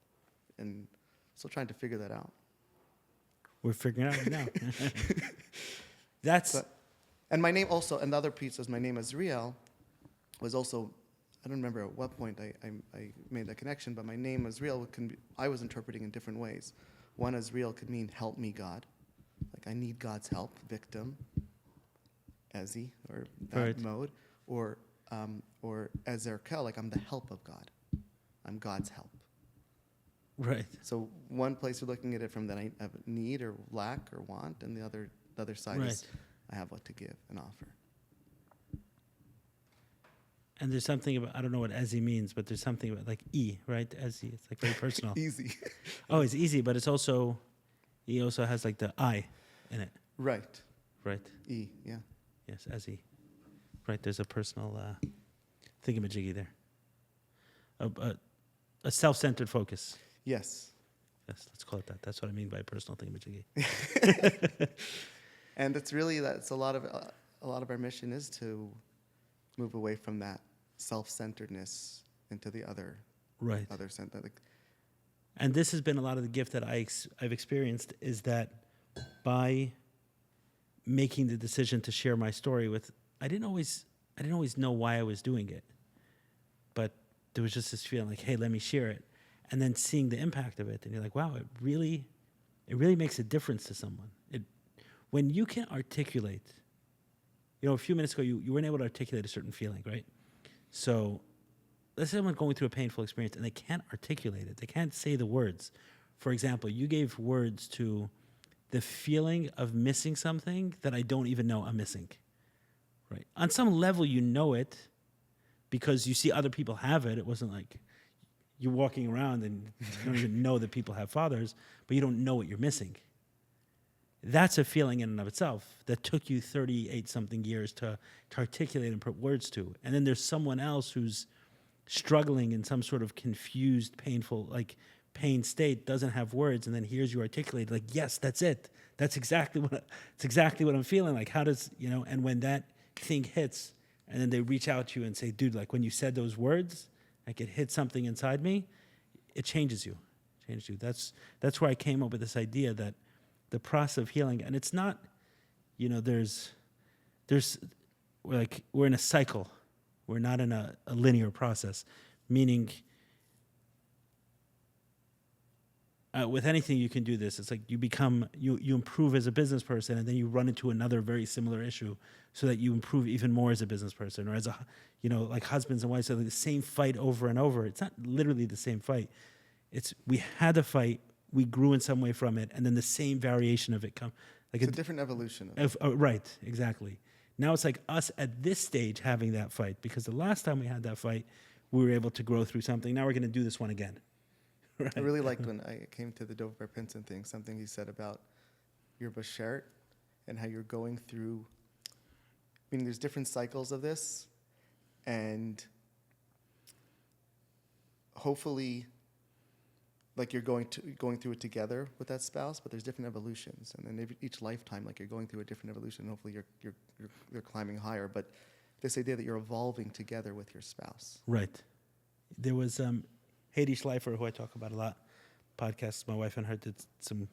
And still trying to figure that out. We're figuring it out now. And my name also, another piece is my name Azriel was also, I don't remember at what point I made that connection, but my name Azriel I was interpreting in different ways. One, Azriel could mean help me God. Like I need God's help, victim, Ezzy, or that right. mode. Or Ezerkel, like I'm the help of God. I'm God's help. Right. So one place you're looking at it from that I have need or lack or want, and the other side is I have what to give and offer. And there's something about, I don't know what Ezzy means, but there's something about like right? Ezzy, it's like very personal. Easy. Oh, it's easy, but it's also, he also has like the I in it. Right. Right. E, yeah. Yes, Ezzy. Right, there's a personal thingamajiggy there. A self-centered focus. Yes. Yes, let's call it that. That's what I mean by personal thingamajiggy. And it's really, that's a lot of our mission is to move away from that self-centeredness into the other. Right. Other center. And this has been a lot of the gift that I've experienced is that by making the decision to share my story with, I didn't always know why I was doing it, but there was just this feeling like, hey, let me share it, and then seeing the impact of it, and you're like, wow, it really makes a difference to someone. When you can articulate, a few minutes ago you weren't able to articulate a certain feeling, right? So let's say someone going through a painful experience and they can't articulate it. They can't say the words. For example, you gave words to the feeling of missing something that I don't even know I'm missing. Right? On some level, you know it because you see other people have it. It wasn't like you're walking around and you don't even know that people have fathers, but you don't know what you're missing. That's a feeling in and of itself that took you 38-something years to articulate and put words to. And then there's someone else who's struggling in some sort of confused, painful, like pain state, doesn't have words, and then hears you articulate, like, yes, that's it. That's exactly what I'm feeling. Like, how does, and when that thing hits, and then they reach out to you and say, dude, like when you said those words, like it hit something inside me, it changes you. That's where I came up with this idea that the process of healing, and it's not, there's we're in a cycle. We're not in a linear process, meaning with anything you can do this. It's like you improve as a business person, and then you run into another very similar issue so that you improve even more as a business person, or as like husbands and wives have the same fight over and over. It's not literally the same fight. It's we had a fight, we grew in some way from it, and then the same variation of it come. Like it's a different evolution. Right, exactly. Now it's like us at this stage having that fight, because the last time we had that fight, we were able to grow through something. Now we're going to do this one again. Right? I really liked when I came to the Dover Pinson thing, something he said about your bashert and how you're going through, there's different cycles of this, and hopefully like you're going through it together with that spouse, but there's different evolutions, and then each lifetime, like you're going through a different evolution. And hopefully, you're climbing higher. But this idea that you're evolving together with your spouse, right? There was Haiti Schleifer, who I talk about a lot, podcasts. My wife and her did some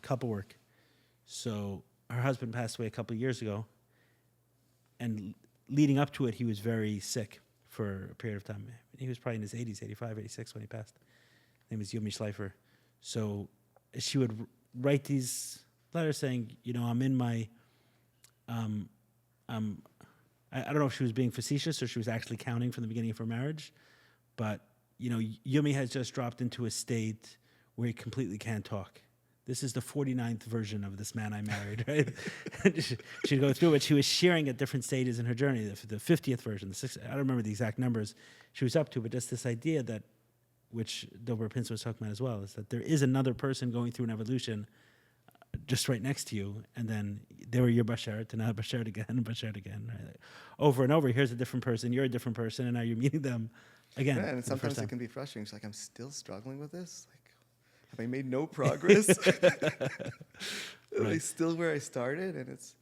couple work. So her husband passed away a couple of years ago, and leading up to it, he was very sick for a period of time. He was probably in his 80s, 85, 86 when he passed. His name is Yumi Schleifer. So she would write these letters saying, I'm in my, I don't know if she was being facetious or she was actually counting from the beginning of her marriage, but, Yumi has just dropped into a state where he completely can't talk. This is the 49th version of this man I married, right? She'd go through it. She was sharing at different stages in her journey, the 50th version, the 60th, I don't remember the exact numbers she was up to, but just this idea that, which Dober Pinson was talking about as well, is that there is another person going through an evolution just right next to you, and then they were your bashert, and now bashert again, right? Over and over. Here's a different person, you're a different person, and now you're meeting them again. Yeah, and sometimes it can be frustrating. It's like, I'm still struggling with this. Like, have I made no progress? Am I still where I started? And it's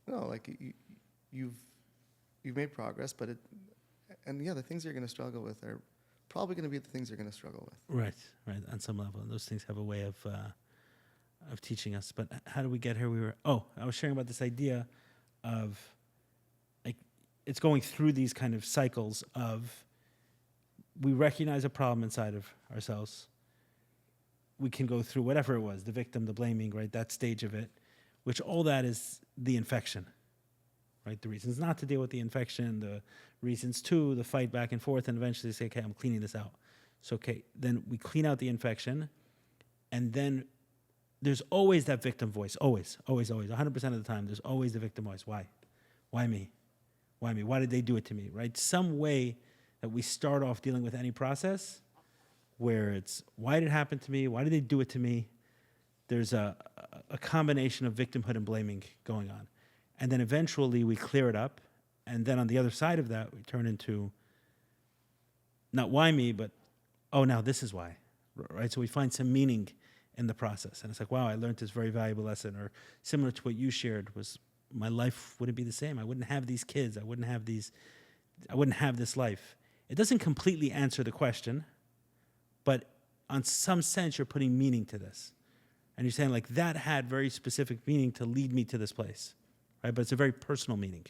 like you've made progress, but the things you're going to struggle with are probably going to be the things you're going to struggle with. Right, on some level. And those things have a way of teaching us. But how do we get here? I was sharing about this idea of, like, it's going through these kind of cycles of, we recognize a problem inside of ourselves. We can go through whatever it was, the victim, the blaming, right, that stage of it, which all that is the infection. Right, the reasons not to deal with the infection, the reasons to, the fight back and forth, and eventually say, okay, I'm cleaning this out. So, okay, then we clean out the infection, and then there's always that victim voice, always, 100% of the time, there's always the victim voice. Why? Why me? Why me? Why did they do it to me, right? Some way that we start off dealing with any process where it's, why did it happen to me? Why did they do it to me? There's a combination of victimhood and blaming going on. And then eventually we clear it up. And then on the other side of that, we turn into not why me, but, now this is why, right? So we find some meaning in the process. And it's like, wow, I learned this very valuable lesson. Or similar to what you shared was, my life wouldn't be the same. I wouldn't have these kids. I wouldn't have this life. It doesn't completely answer the question, but on some sense, you're putting meaning to this. And you're saying, like, that had very specific meaning to lead me to this place. Right, but it's a very personal meaning.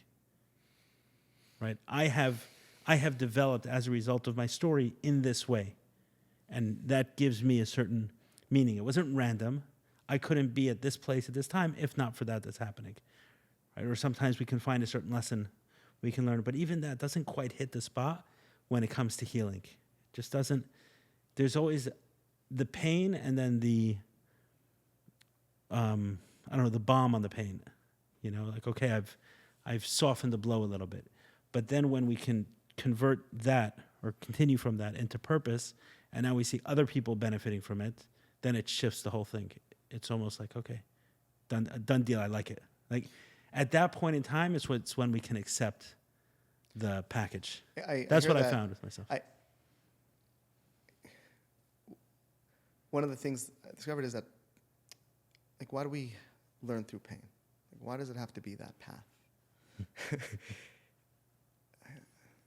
Right, I have developed as a result of my story in this way, and that gives me a certain meaning. It wasn't random. I couldn't be at this place at this time if not for that's happening. Right, or sometimes we can find a certain lesson we can learn, but even that doesn't quite hit the spot when it comes to healing. It just doesn't. There's always the pain and then the I don't know, the balm on the pain. You know, like, okay, I've softened the blow a little bit. But then when we can convert that or continue from that into purpose, and now we see other people benefiting from it, then it shifts the whole thing. It's almost like, okay, done deal, I like it. Like, at that point in time, it's when we can accept the package. That's what I found with myself. One of the things I discovered is that, like, why do we learn through pain? Like, why does it have to be that path?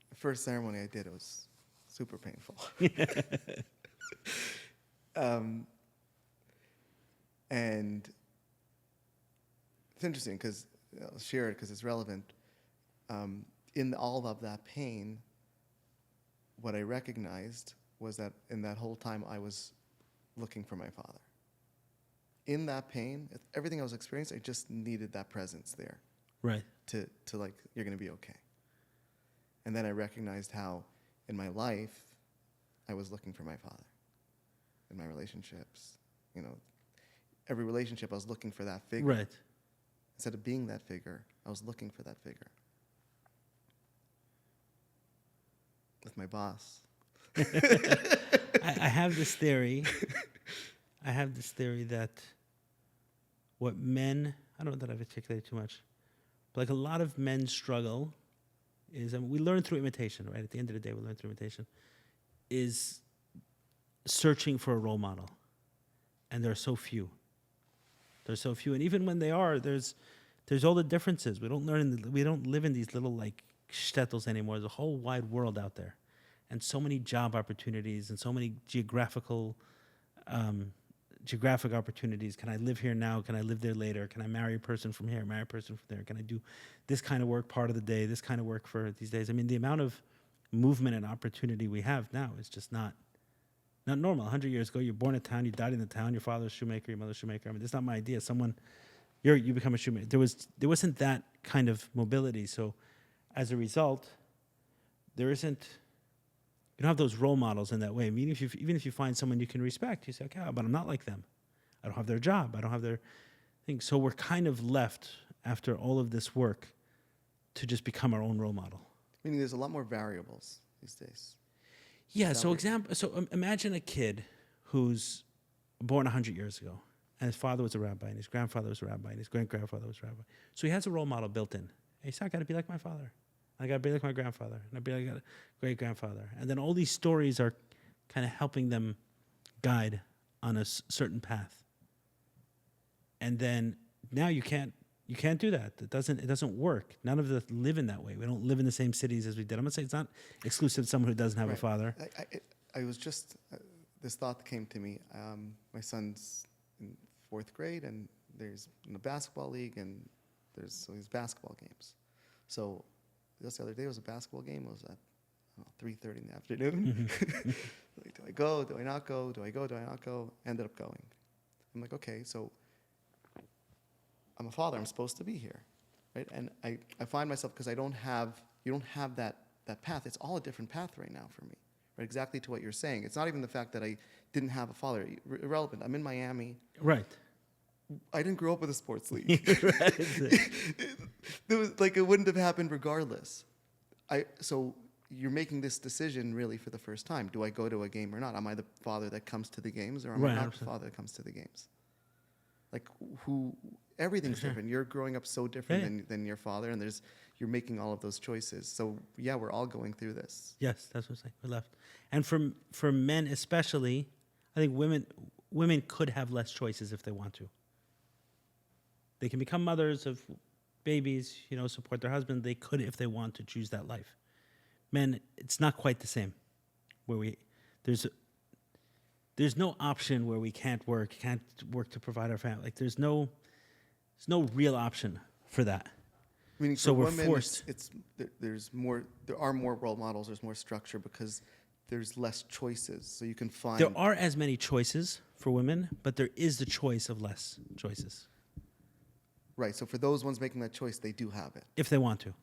The first ceremony I did, it was super painful. And it's interesting because I'll share it because it's relevant. In all of that pain, what I recognized was that in that whole time I was looking for my father. In that pain, everything I was experiencing, I just needed that presence there. Right. To like, you're going to be okay. And then I recognized how in my life, I was looking for my father. In my relationships, you know, every relationship I was looking for that figure. Right. Instead of being that figure, I was looking for that figure. With my boss. I have this theory. I have this theory that what men, I don't know that I've articulated too much, but like a lot of men's struggle is, I mean, we learn through imitation, right? At the end of the day, we learn through imitation, is searching for a role model. And there are so few. There's so few. And even when they are, there's all the differences. We don't live in these little like shtetls anymore. There's a whole wide world out there. And so many job opportunities and so many geographic opportunities. Can I live here now? Can I live there later? Can I marry a person from here, marry a person from there? Can I do this kind of work part of the day, this kind of work for these days? I mean, the amount of movement and opportunity we have now is just not normal. 100 years ago, you're born in town, you died in the town, your father's a shoemaker, your mother's a shoemaker. I mean, that's not my idea. You become a shoemaker. There wasn't that kind of mobility. So as a result, you don't have those role models in that way. I mean, even if you find someone you can respect, you say, okay, but I'm not like them. I don't have their job. I don't have their thing. So we're kind of left after all of this work to just become our own role model. Meaning there's a lot more variables these days. Yeah. So imagine a kid who's born 100 years ago, and his father was a rabbi, and his grandfather was a rabbi, and his great-grandfather was a rabbi. So he has a role model built in. Hey, so I got to be like my father. I got to be like my grandfather, and I be like a great-grandfather. And then all these stories are kind of helping them guide on a certain path. And then now you can't do that. It doesn't work. None of us live in that way. We don't live in the same cities as we did. I'm gonna say it's not exclusive to someone who doesn't have a father. I was just this thought came to me. My son's in 4th grade, and there's in the basketball league, and there's these basketball games. So just the other day was a basketball game. It was at 3:30 in the afternoon. Like, do I go? Do I not go? Do I go? Do I not go? Ended up going. I'm like, okay, so I'm a father. I'm supposed to be here, right? And I find myself, because you don't have that path. It's all a different path right now for me, right? Exactly to what you're saying. It's not even the fact that I didn't have a father. Irrelevant. I'm in Miami. Right. I didn't grow up with a sports league. Right. It was like it wouldn't have happened regardless. So you're making this decision really for the first time. Do I go to a game or not? Am I the father that comes to the games, or am I not the father that comes to the games? Like everything's different. You're growing up so different than your father, and you're making all of those choices. So yeah, we're all going through this. Yes, that's what I'm saying. We're left. And for men especially, I think women could have less choices if they want to. They can become mothers of babies, support their husband. They could, if they want to, choose that life. Men, it's not quite the same. Where there's no option where we can't work to provide our family. Like there's no real option for that. Meaning so we're women, forced. There are more role models. There's more structure because there's less choices. So you can find. There are as many choices for women, but there is the choice of less choices. Right. So for those ones making that choice, they do have it. If they want to.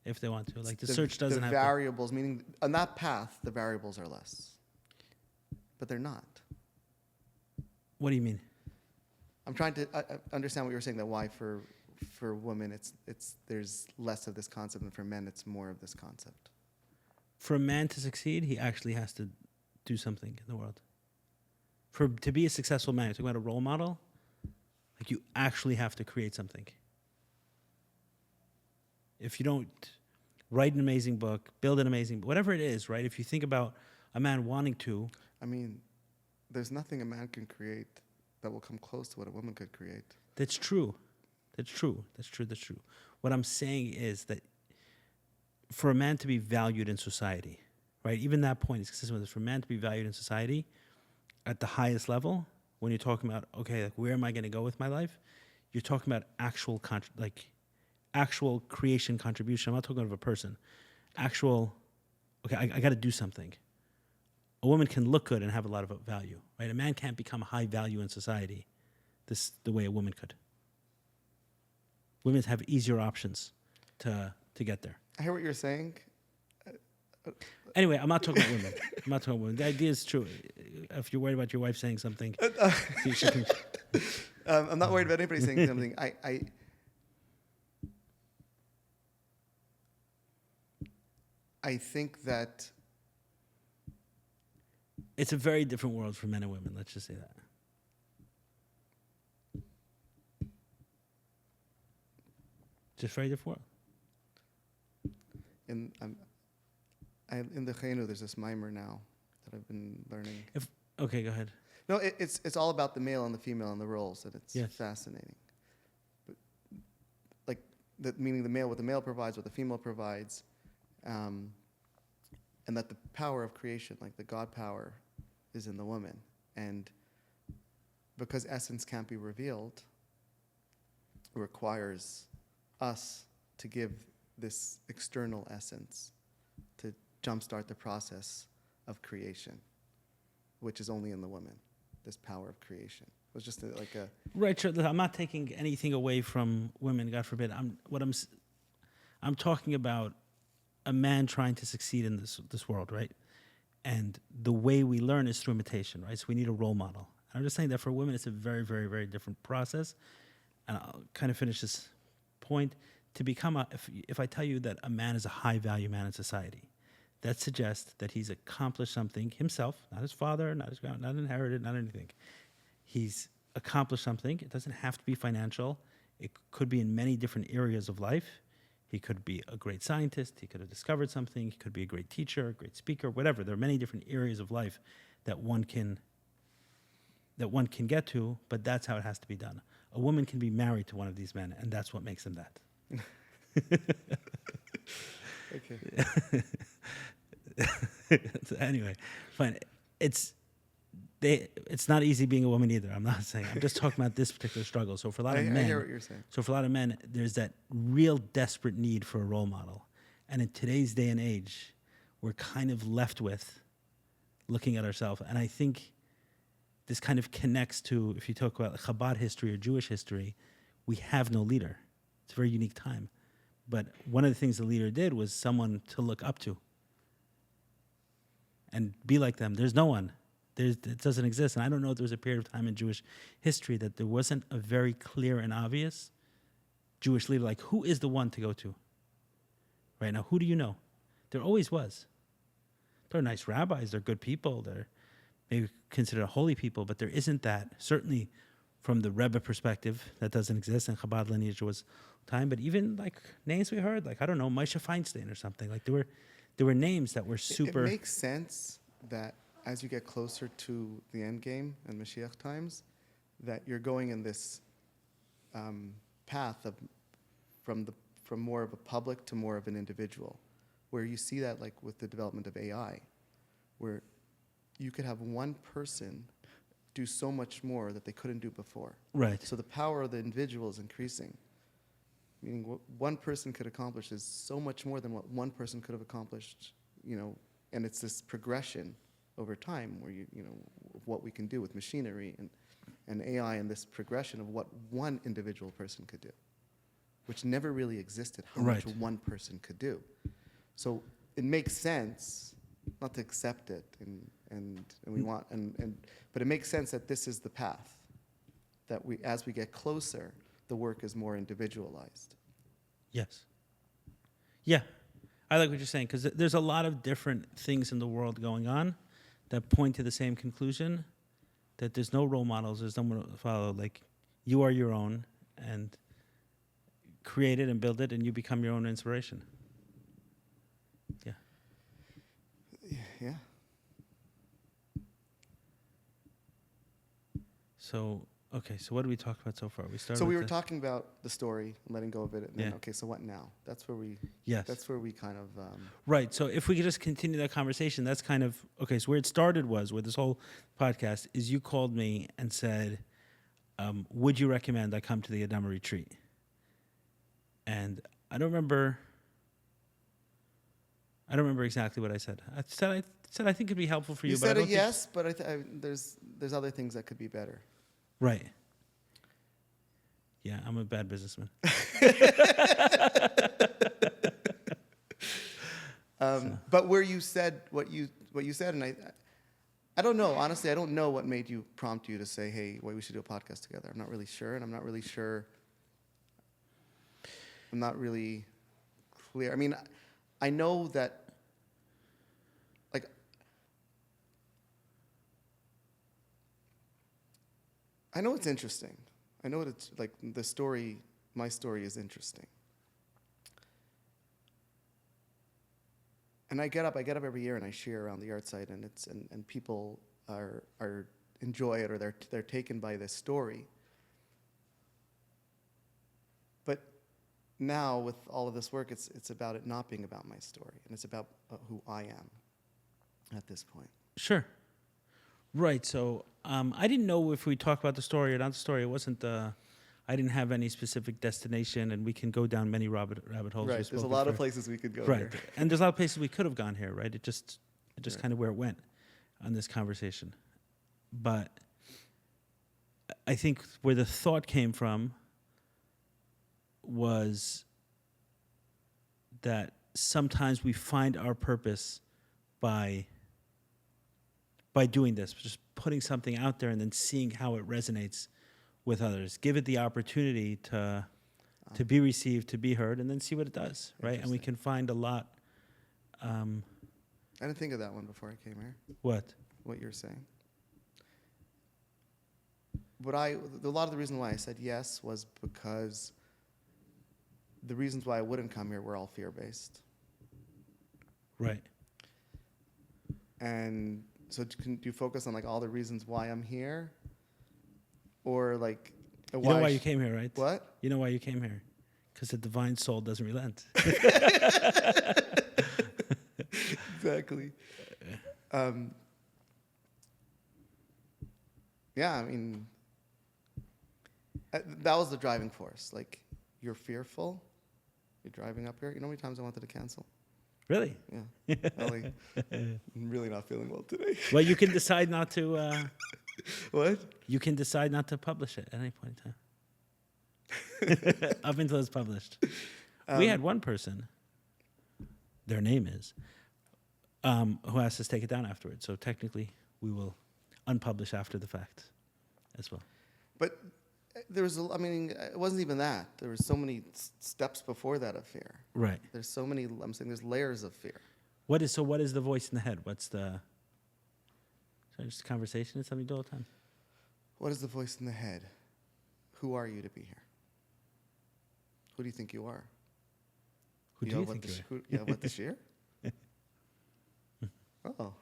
if they want to. Like the The- search doesn't the have variables, meaning on that path, the variables are less, but they're not. What do you mean? I'm trying to understand what you're saying. That why for women it's there's less of this concept, and for men it's more of this concept. For a man to succeed, he actually has to do something in the world. To be a successful man, you're talking about a role model, like you actually have to create something. If you don't write an amazing book, build an amazing, whatever it is, right? If you think about a man wanting to, I mean, there's nothing a man can create that will come close to what a woman could create. that's true. That's true. That's true. That's true. What I'm saying is that for a man to be valued in society, right? Even that point is consistent with this. For a man to be valued in society at the highest level, when you're talking about, okay, like where am I going to go with my life? You're talking about actual actual creation contribution. I'm not talking of a person. Actual, okay, I got to do something. A woman can look good and have a lot of value, right? A man can't become high value in society the way a woman could. Women have easier options to get there. I hear what you're saying. Anyway, I'm not talking about women. I'm not talking about women. The idea is true. If you're worried about your wife saying something, she can, I'm not worried about anybody saying something. I think that it's a very different world for men and women. Let's just say that. Just very different world. in the Chenu, there's this mimer now that I've been learning. Okay, go ahead. No, it's all about the male and the female and the roles, and it's Yes. fascinating. But like meaning the male, what the male provides, what the female provides, and that the power of creation, like the God power, is in the woman. And because essence can't be revealed, it requires us to give this external essence to jumpstart the process of creation, which is only in the woman, this power of creation. It was just like a... Right, sure. I'm not taking anything away from women, God forbid. I'm talking about a man trying to succeed in this world, right? And the way we learn is through imitation, right? So we need a role model. I'm just saying that for women, it's a very, very, very different process. And I'll kind of finish this point. To become if I tell you that a man is a high value man in society, that suggests that he's accomplished something himself, not his father, not his grand, not inherited, not anything. He's accomplished something. It doesn't have to be financial. It could be in many different areas of life. He could be a great scientist. He could have discovered something. He could be a great teacher, a great speaker, whatever. There are many different areas of life that one can get to, but that's how it has to be done. A woman can be married to one of these men, and that's what makes them that. Okay. So anyway, fine. It's not easy being a woman either. I'm not saying. I'm just talking about this particular struggle. So for a lot of men, I hear what you're saying. So for a lot of men, there's that real desperate need for a role model. And in today's day and age, we're kind of left with looking at ourselves. And I think this kind of connects to, if you talk about Chabad history or Jewish history, we have no leader. It's a very unique time. But one of the things the leader did was someone to look up to and be like them. There's no one. It doesn't exist. And I don't know if there was a period of time in Jewish history that there wasn't a very clear and obvious Jewish leader. Like, who is the one to go to? Right now, who do you know? There always was. They're nice rabbis. They're good people. They're maybe considered holy people, but there isn't that. Certainly from the Rebbe perspective, that doesn't exist. And Chabad lineage was time. But even like names we heard, like, I don't know, Moshe Feinstein or something. Like there were names that were super... It makes sense that as you get closer to the end game and Mashiach times, that you're going in this path of from more of a public to more of an individual, where you see that like with the development of AI, where you could have one person do so much more that they couldn't do before. Right. So the power of the individual is increasing. Meaning what one person could accomplish is so much more than what one person could have accomplished, and it's this progression over time where what we can do with machinery and AI, and this progression of what one individual person could do. which never really existed, how Right. much one person could do. So it makes sense not to accept it, and we want, but it makes sense that this is the path, that we, as we get closer, the work is more individualized. Yes. Yeah. I like what you're saying, because there's a lot of different things in the world going on that point to the same conclusion, that there's no role models, there's no one to follow. Like, you are your own, and create it and build it, and you become your own inspiration. Yeah. Yeah. So, okay, so what did we talk about so far? We started So we with were talking about the story, letting go of it, and then, Yeah. okay, so what now? That's where we, Yes. that's where we kind of, Right. So if we could just continue that conversation, that's kind of okay. So where it started was with this whole podcast is you called me and said, "Would you recommend I come to the Adama retreat?" And I don't remember exactly what I said. I said I think it'd be helpful for you. you but I said a don't think- yes, but there's other things that could be better. Right. Yeah, I'm a bad businessman. But where you said what you said, and I don't know, honestly, I don't know what made you prompt you to say, hey, we should do a podcast together. I'm not really sure, and I'm not really clear. I mean, I know that, like, I know it's interesting. I know it's like my story is interesting. And I get up every year and I share around the art site, and people are enjoy it, or they're taken by this story. But now with all of this work, it's about it not being about my story, and it's about who I am at this point. Sure. Right. So I didn't know if we talk about the story or not the story. It wasn't. I didn't have any specific destination, and we can go down many rabbit holes. Right. There's a lot of places we could go. Right. Here. And there's a lot of places we could have gone here. Right. It just kind of where it went on this conversation. But I think where the thought came from was that sometimes we find our purpose by doing this, just putting something out there and then seeing how it resonates with others. Give it the opportunity to be received, to be heard, and then see what it does, right? And we can find a lot. I didn't think of that one before I came here. What you're saying. But a lot of the reason why I said yes was because the reasons why I wouldn't come here were all fear-based. Right. And so do you focus on like all the reasons why I'm here? Or like You know why you came here, right? What? You know why you came here? Because the divine soul doesn't relent. Exactly. Yeah, I mean, that was the driving force. Like, you're fearful. You're driving up here. You know how many times I wanted to cancel? Really? Yeah. Ellie, I'm really not feeling well today. Well, you can decide not to. What? You can decide not to publish it at any point in time. Up until it's published. We had one person, their name is, who asked us to take it down afterwards. So technically, we will unpublish after the fact as well. But there was, it wasn't even that. There were so many steps before that of fear. Right. There's so many, I'm saying there's layers of fear. What is the voice in the head? What's the... So just a conversation? It's something you do all the time. What is the voice in the head? Who are you to be here? Who do you think you are? Who do you think you are? Yeah, what this year? Oh.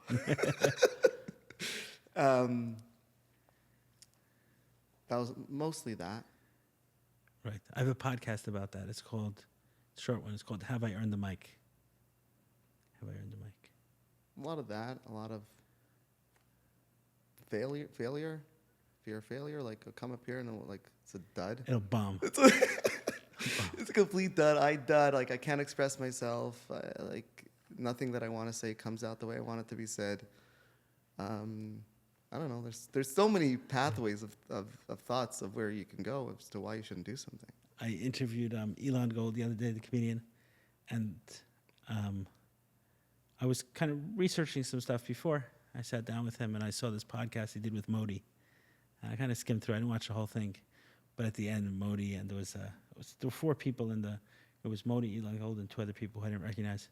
That was mostly that. Right. I have a podcast about that. It's called, short one, it's called Have I Earned the Mic? Have I Earned the Mic? A lot of that, a lot of failure, fear of failure. Like, I'll come up here and like it's a dud. It'll bomb. It's a complete dud. I dud. Like, I can't express myself. Like, nothing that I want to say comes out the way I want it to be said. I don't know. There's so many pathways of thoughts of where you can go as to why you shouldn't do something. I interviewed Elon Gold the other day, the comedian, and I was kind of researching some stuff before I sat down with him, and I saw this podcast he did with Modi. And I kind of skimmed through. I didn't watch the whole thing, but at the end, Modi, and there were 4 people in the. It was Modi, Elon Gold, and 2 other people who I didn't recognize.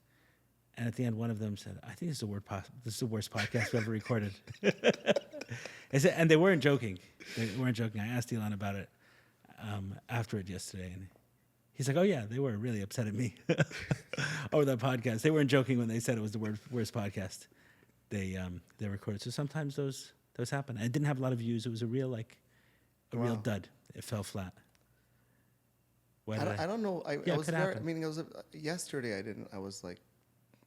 And at the end, one of them said, "I think this is the worst podcast we've ever recorded." And they weren't joking. They weren't joking. I asked Elon about it after it yesterday, and he's like, "Oh yeah, they were really upset at me over that podcast. They weren't joking when they said it was the worst podcast they recorded." So sometimes those happen. And it didn't have a lot of views. It was a real real dud. It fell flat. I don't know. I was could very. happen. I mean, it was yesterday. I was like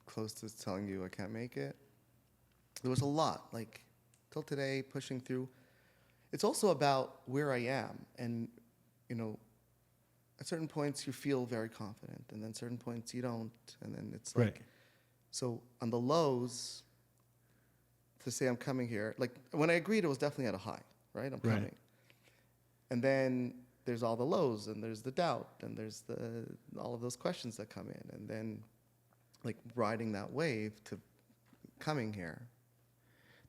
close to telling you I can't make it. There was a lot. Like till today, pushing through. It's also about where I am, and at certain points you feel very confident, and then certain points you don't, and then it's like. Right. So on the lows, to say I'm coming here, like when I agreed, it was definitely at a high, right? I'm coming, and then there's all the lows, and there's the doubt, and there's all of those questions that come in, and then like riding that wave to coming here.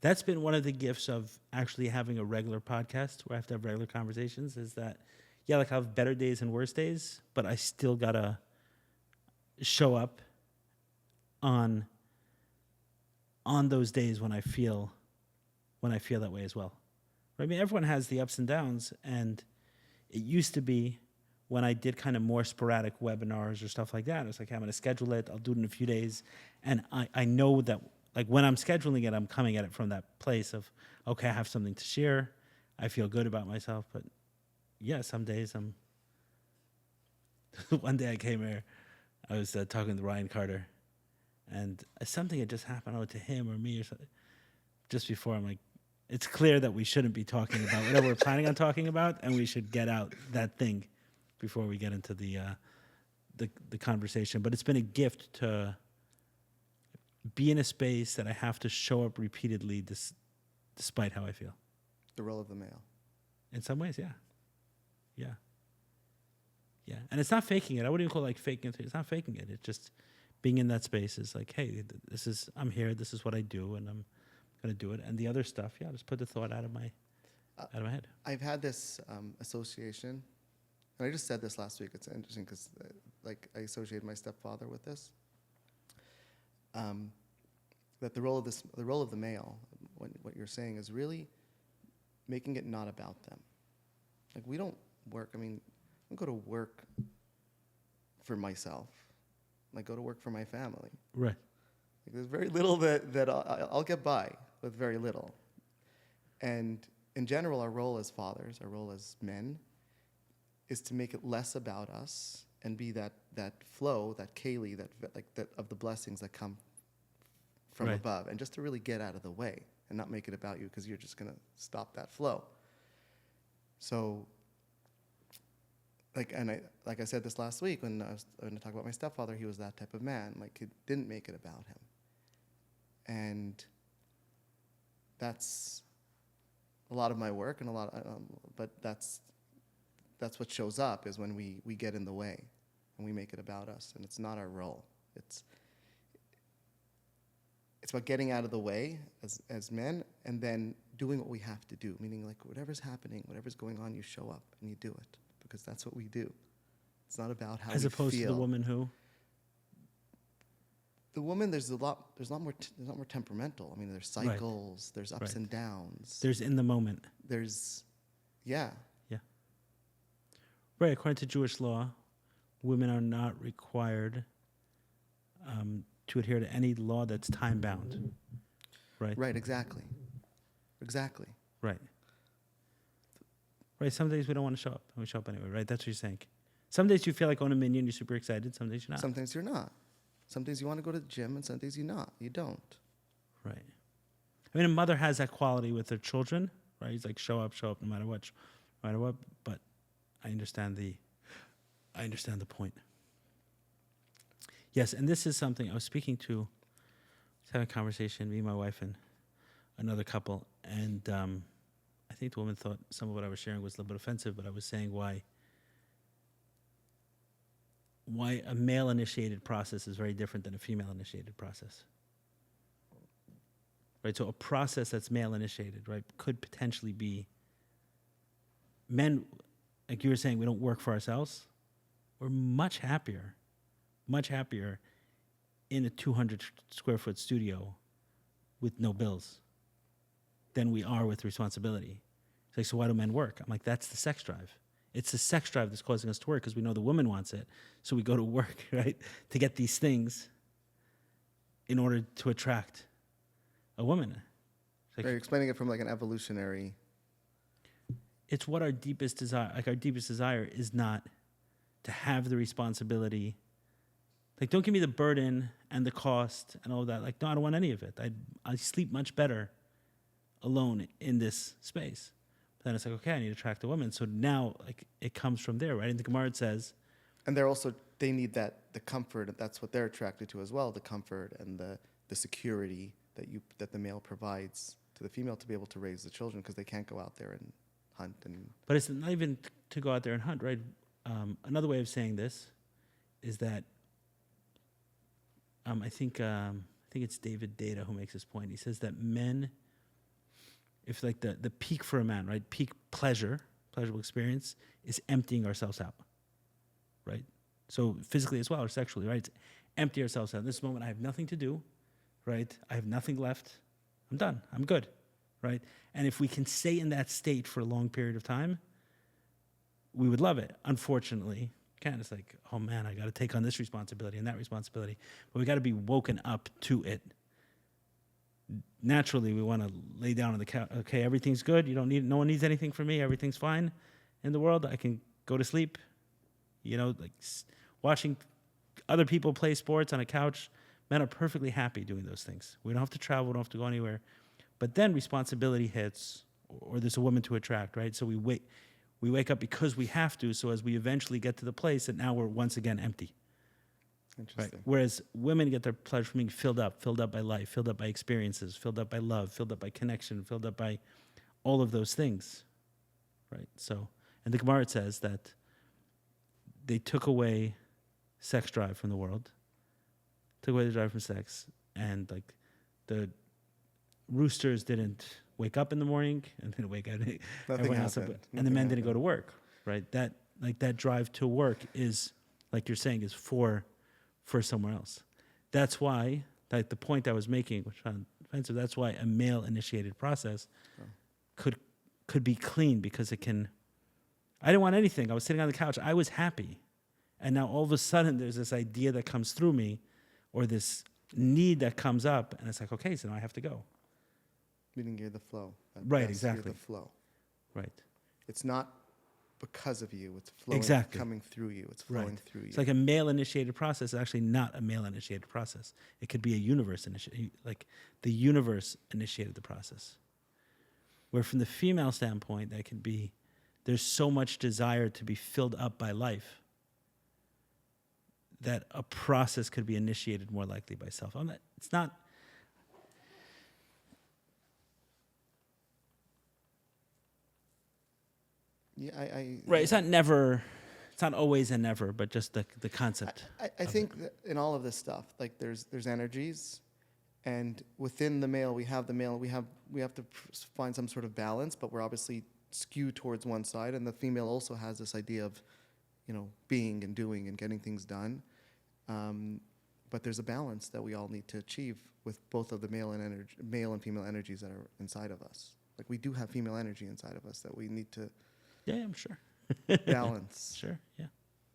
That's been one of the gifts of actually having a regular podcast where I have to have regular conversations, is that, like I have better days and worse days, but I still gotta show up on those days when I feel that way as well. I mean, everyone has the ups and downs, and it used to be when I did kind of more sporadic webinars or stuff like that, it's like, I'm going to schedule it, I'll do it in a few days, and I know that, like, when I'm scheduling it, I'm coming at it from that place of, okay, I have something to share, I feel good about myself. But yeah, some days I'm one day I came here, I was talking to Ryan Carter, and something had just happened, to him or me or something, just before. I'm like, it's clear that we shouldn't be talking about whatever we're planning on talking about, and we should get out that thing before we get into the conversation. But it's been a gift to be in a space that I have to show up repeatedly despite how I feel. The role of the male. In some ways, yeah. Yeah. Yeah. And it's not faking it. I wouldn't even call it like faking it. It's not faking it. It's just being in that space is like, hey, I'm here, this is what I do, and I'm going to do it. And the other stuff, just put the thought out of my head. I've had this association, and I just said this last week. It's interesting because I associated my stepfather with this. That the role of the male, what you're saying, is really making it not about them. Like, we don't work. I mean, I don't go to work for myself. I go to work for my family. Right. Like, there's very little that I'll get by with very little. And in general, our role as fathers, our role as men, is to make it less about us and be that flow, that keli, that of the blessings that come from above, and just to really get out of the way and not make it about you, because you're just going to stop that flow. So, like I said this last week when I was going to talk about my stepfather, he was that type of man. Like, he didn't make it about him, and that's a lot of my work, and but that's what shows up is when we get in the way and we make it about us, and it's not our role. It's about getting out of the way as men, and then doing what we have to do, meaning like whatever's happening, whatever's going on, you show up and you do it, because that's what we do. It's not about how we feel. As opposed to the woman who? The woman, there's a lot more temperamental. I mean, there's cycles, there's ups and downs. There's in the moment. There's, yeah. Yeah. Right, according to Jewish law, women are not required to adhere to any law that's time-bound, right? Right, exactly. Right. Right, some days we don't want to show up, and we show up anyway, right? That's what you're saying. Some days you feel like on a minion, you're super excited, some days you're not. Some days you're not. Some days you want to go to the gym, and some days you don't. Right. I mean, a mother has that quality with their children, right? It's like show up no matter what, but I understand the point. Yes, and this is something I was having a conversation, me, my wife, and another couple, and I think the woman thought some of what I was sharing was a little bit offensive, but I was saying why why a male-initiated process is very different than a female-initiated process. Right, so a process that's male-initiated, right, could potentially be men, like you were saying, we don't work for ourselves. We're much happier in a 200 square foot studio with no bills than we are with responsibility. It's like, so why do men work? I'm like, that's the sex drive. It's the sex drive that's causing us to work because we know the woman wants it. So we go to work, right, to get these things in order to attract a woman. Like, Are you explaining it from like an evolutionary? it's what our deepest desire, like our deepest desire is not to have the responsibility. Like, don't give me the burden and the cost and all that. Like, no, I don't want any of it. I sleep much better alone in this space. But then it's like, okay, I need to attract a woman. So now, like, it comes from there, right? And the Gemara it says, And they need the comfort. That's what they're attracted to as well, the comfort and the security that the male provides to the female to be able to raise the children because they can't go out there and hunt. but it's not even to go out there and hunt, right? Another way of saying this is that I think it's David Data who makes this point. He says that men, if like the peak for a man, right, peak pleasurable experience is emptying ourselves out, right? So physically as well or sexually, right? It's empty ourselves out. In this moment, I have nothing to do, right? I have nothing left. I'm done. I'm good, right? And if we can stay in that state for a long period of time, we would love it. Unfortunately, can't. It's like, oh man, I got to take on this responsibility and that responsibility. But we got to be woken up to it. Naturally, we want to lay down on the couch. Okay, everything's good. No one needs anything from me. Everything's fine in the world. I can go to sleep. Like watching other people play sports on a couch. Men are perfectly happy doing those things. We don't have to travel. We don't have to go anywhere. But then responsibility hits, or there's a woman to attract, right? So we wake up because we have to. So as we eventually get to the place that now we're once again empty. Interesting. Right? Whereas women get their pleasure from being filled up by life, filled up by experiences, filled up by love, filled up by connection, filled up by all of those things, right? So, and the Gemara says that they took away sex drive from the world, took away the drive from sex, and like the roosters didn't wake up in the morning and didn't wake up. Nothing happened. And the men didn't go to work, right? That drive to work is, like you're saying, is for somewhere else. That's why, like the point I was making, which I found offensive, that's why a male-initiated process could be clean because it can. I didn't want anything. I was sitting on the couch. I was happy. And now all of a sudden there's this idea that comes through me or this need that comes up. And it's like, okay, so now I have to go. Meaning you're the flow. Right, exactly. You're the flow. Right. It's not because of you. It's flowing, coming through you. It's flowing through you. It's like a male-initiated process is actually not a male-initiated process. It could be a universe-initiated, like the universe initiated the process. Where from the female standpoint, that could be, there's so much desire to be filled up by life that a process could be initiated more likely by self. It's not. Yeah, right. It's not never. It's not always and never, but just the concept. I think that in all of this stuff, like there's energies, and within the male we have the male. We have to find some sort of balance, but we're obviously skewed towards one side, and the female also has this idea of, being and doing and getting things done. But there's a balance that we all need to achieve with both of the male and female energies that are inside of us. Like we do have female energy inside of us that we need to. Yeah, I'm sure. Balance. Sure, yeah.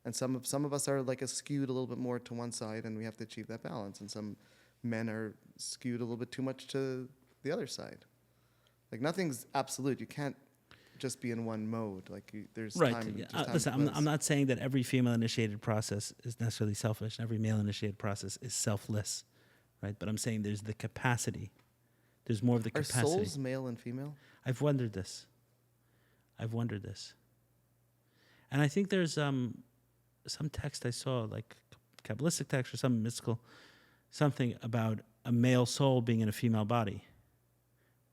And some of us are like skewed a little bit more to one side, and we have to achieve that balance. And some men are skewed a little bit too much to the other side. Like nothing's absolute. You can't just be in one mode. Like there's right. time. Yeah. Listen, I'm not saying that every female-initiated process is necessarily selfish, and every male-initiated process is selfless, right? But I'm saying there's the capacity. There's more of the capacity. Are souls male and female? I've wondered this. And I think there's some text I saw, like Kabbalistic text or some mystical, something about a male soul being in a female body,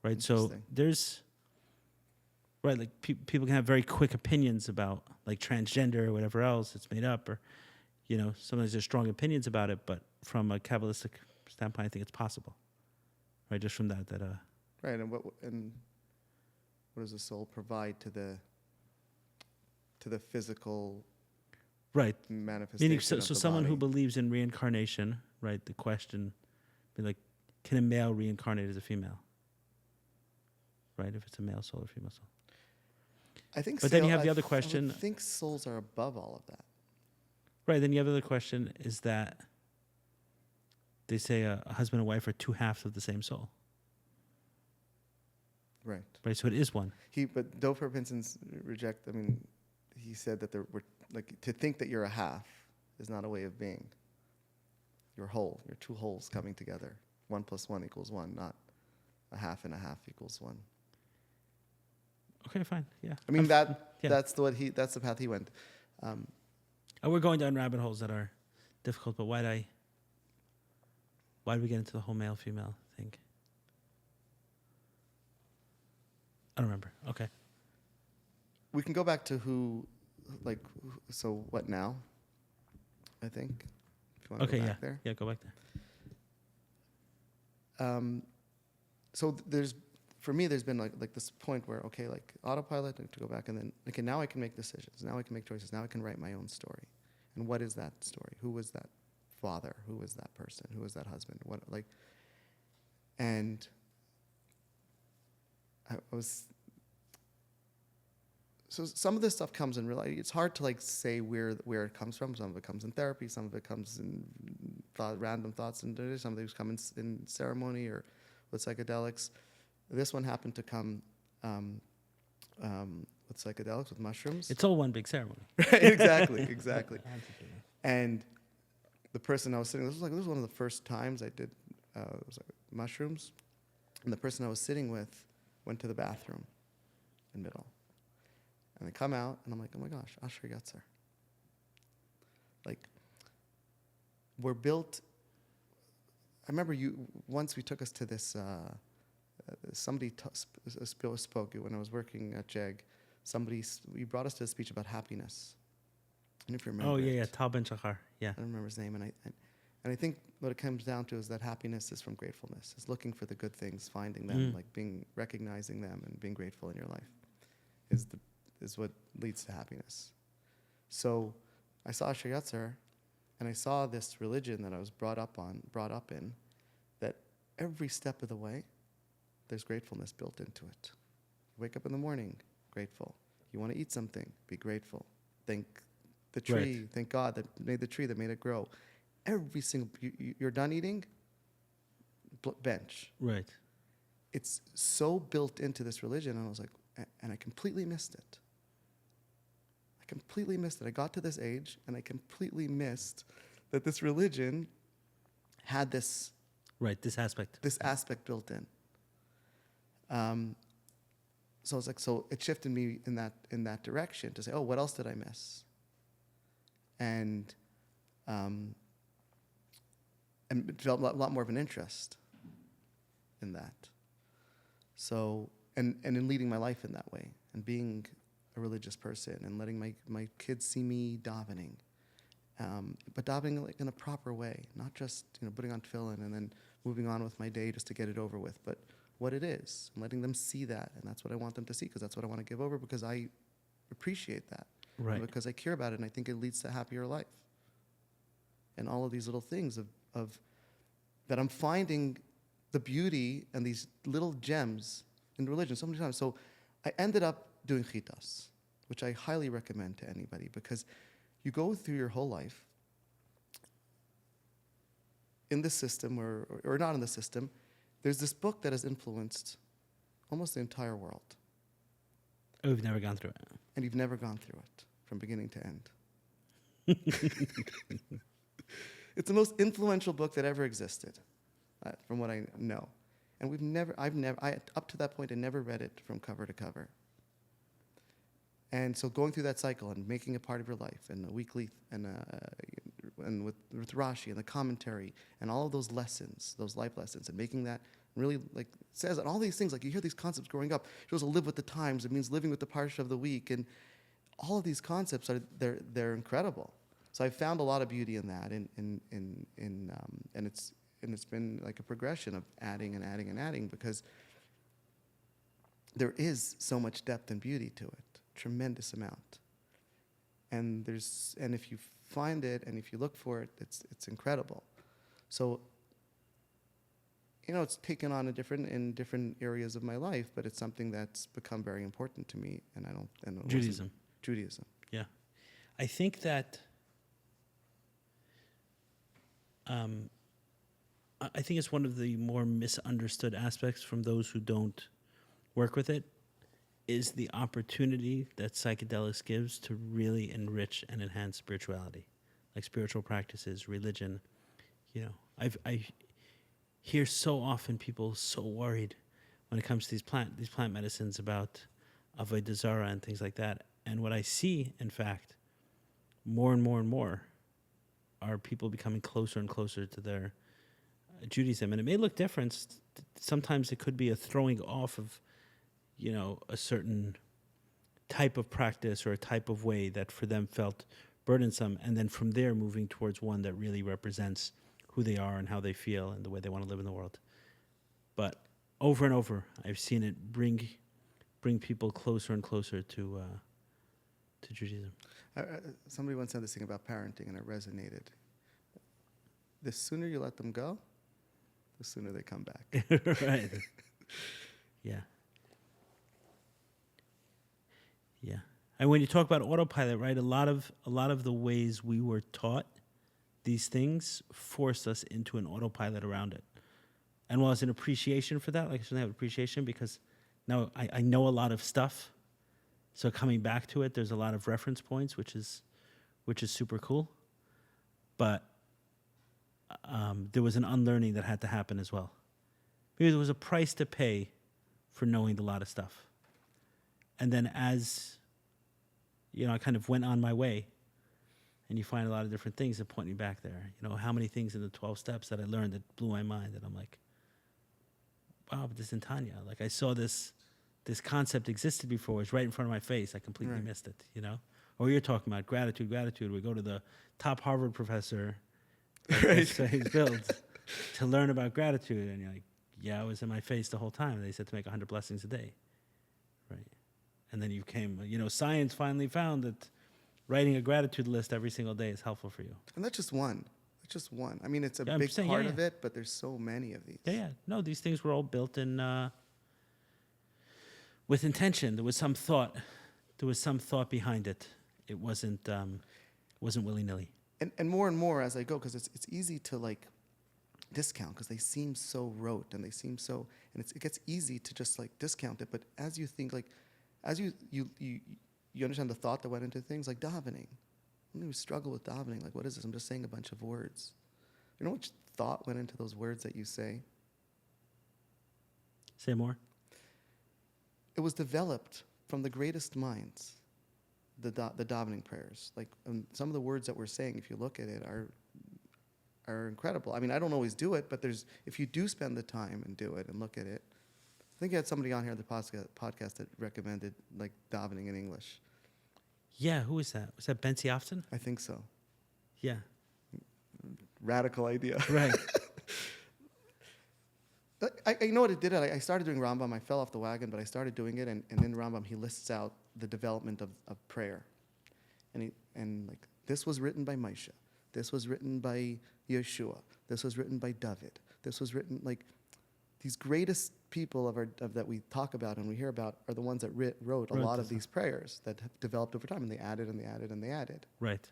right? So there's, right, like people can have very quick opinions about like transgender or whatever else it's made up, or, sometimes there's strong opinions about it, but from a Kabbalistic standpoint, I think it's possible. Right, just from that. Right, and what does the soul provide to the physical right manifestation? Meaning, so of the someone who body? believes in reincarnation, right? The question, be like, can a male reincarnate as a female? Right, if it's a male soul or female soul. I think. But then you have the other question. I think souls are above all of that. Right, then you have the other question is that they say a husband and wife are two halves of the same soul. Right. Right, so it is one. But Dofer Pinson's reject. I mean, he said that there were to think that you're a half is not a way of being. You're whole. You're two wholes coming together. 1 + 1 = 1, not a half and a half = 1. Okay, fine, yeah. I mean yeah. that's the path he went. We're going down rabbit holes that are difficult, but why did we get into the whole male-female thing? I don't remember. Okay. We can go back to so what now? I think. If you want to Okay, go yeah. back there. Yeah, go back there. So for me, there's been like this point where, okay, like autopilot, to go back and then, okay, now I can make decisions. Now I can make choices. Now I can write my own story. And what is that story? Who was that father? Who was that person? Who was that husband? And I was, so some of this stuff comes in real life. It's hard to say where it comes from. Some of it comes in therapy. Some of it comes in random thoughts, and some of these come in ceremony or with psychedelics. This one happened to come with psychedelics, with mushrooms. It's all one big ceremony. Exactly. And the person I was sitting with, this was one of the first times I did mushrooms, and the person I was sitting with went to the bathroom in the middle. And I come out, and I'm like, oh my gosh, Asher Yatzer. We're built. I remember once we took us to this. Somebody spoke when I was working at JEG. You brought us to a speech about happiness. I don't know if you remember. Oh yeah, Tal Ben Shachar. Yeah. I don't remember his name, and I think what it comes down to is that happiness is from gratefulness. It's looking for the good things, finding them, recognizing them, and being grateful in your life, is what leads to happiness. So, I saw Asher Yatzer, and I saw this religion that I was brought up in, that every step of the way, there's gratefulness built into it. You wake up in the morning, grateful. You want to eat something, be grateful. Thank the tree, Right. Thank God that made the tree, that made it grow. Every single, you're done eating, bench. Right. It's so built into this religion, and I was like, and I completely missed it. I got to this age, and I completely missed that this religion had this. Right, this aspect built in. So I was like, so it shifted me in that direction to say, oh, what else did I miss? And developed a lot more of an interest in that. So, and in leading my life in that way, and being a religious person, and letting my kids see me davening, but davening in a proper way, not just putting on tefillin and then moving on with my day just to get it over with, but what it is, and letting them see that, and that's what I want them to see, because that's what I want to give over, because I appreciate that, Right. because I care about it, and I think it leads to a happier life. And all of these little things of that I'm finding the beauty and these little gems in religion so many times. So I ended up doing chitas, which I highly recommend to anybody, because you go through your whole life in the system or not in the system. There's this book that has influenced almost the entire world. Oh, we've never gone through it. And you've never gone through it from beginning to end. It's the most influential book that ever existed, from what I know. And up to that point, I never read it from cover to cover. And so going through that cycle and making it part of your life, and a weekly, and with Rashi and the commentary, and all of those lessons, those life lessons, and making that really, says, and all these things, you hear these concepts growing up. You're supposed to live with the times. It means living with the parsha of the week, and all of these concepts they're incredible. So I found a lot of beauty in that, and it's been like a progression of adding and adding and adding, because there is so much depth and beauty to it, tremendous amount. And if you find it and if you look for it, it's incredible. So, it's taken on in different areas of my life, but it's something that's become very important to me. And Judaism. Judaism. Yeah, I think that. I think it's one of the more misunderstood aspects from those who don't work with it, is the opportunity that psychedelics gives to really enrich and enhance spirituality, like spiritual practices, religion. I hear so often people so worried when it comes to these plant medicines about avodah zarah and things like that. And what I see, in fact, more and more and more, are people becoming closer and closer to their Judaism. And it may look different. Sometimes it could be a throwing off of, a certain type of practice or a type of way that for them felt burdensome. And then from there, moving towards one that really represents who they are and how they feel and the way they want to live in the world. But over and over, I've seen it bring people closer and closer to Judaism. Somebody once said this thing about parenting, and it resonated. The sooner you let them go, the sooner they come back. Right. Yeah. Yeah. And when you talk about autopilot, right, a lot of the ways we were taught these things forced us into an autopilot around it. And while it's an appreciation for that, like I shouldn't have appreciation because now I know a lot of stuff. So coming back to it, there's a lot of reference points, which is super cool. But there was an unlearning that had to happen as well. Because there was a price to pay for knowing a lot of stuff. And then as, I kind of went on my way, and you find a lot of different things that point me back there. How many things in the 12 steps that I learned that blew my mind, that I'm like, wow, but this is in Tanya. Like I saw this concept existed before. It's right in front of my face. I completely missed it, Or you're talking about gratitude. We go to the top Harvard professor he's built to learn about gratitude. And you're like, yeah, it was in my face the whole time. They said to make 100 blessings a day. Right. And then you came, science finally found that writing a gratitude list every single day is helpful for you. And that's just one. It's just one. I mean, it's a big part of it, but there's so many of these. Yeah. No, these things were all built in with intention. There was some thought. There was some thought behind it. It wasn't willy-nilly. And more as I go, because it's easy to discount because they seem so rote and they seem so, and it gets easy to just discount it. But as you think, as you understand the thought that went into things, like davening. I don't even struggle with davening. What is this? I'm just saying a bunch of words. You know how much thought went into those words that you say? Say more. It was developed from the greatest minds, the davening prayers. Some of the words that we're saying, if you look at it, are incredible. I mean, I don't always do it, but if you do spend the time and do it and look at it, I think you had somebody on here on the podcast that recommended davening in English. Yeah, who was that? Was that Betsy Often? I think so. Yeah. Radical idea. Right. I know what it did. I started doing Rambam. I fell off the wagon, but I started doing it. And in Rambam, he lists out the development of prayer. And this was written by Moshe. This was written by Yeshua. This was written by David. This was written, these greatest people that we talk about and we hear about are the ones that wrote a lot of these prayers that have developed over time, and they added and they added and they added. Right.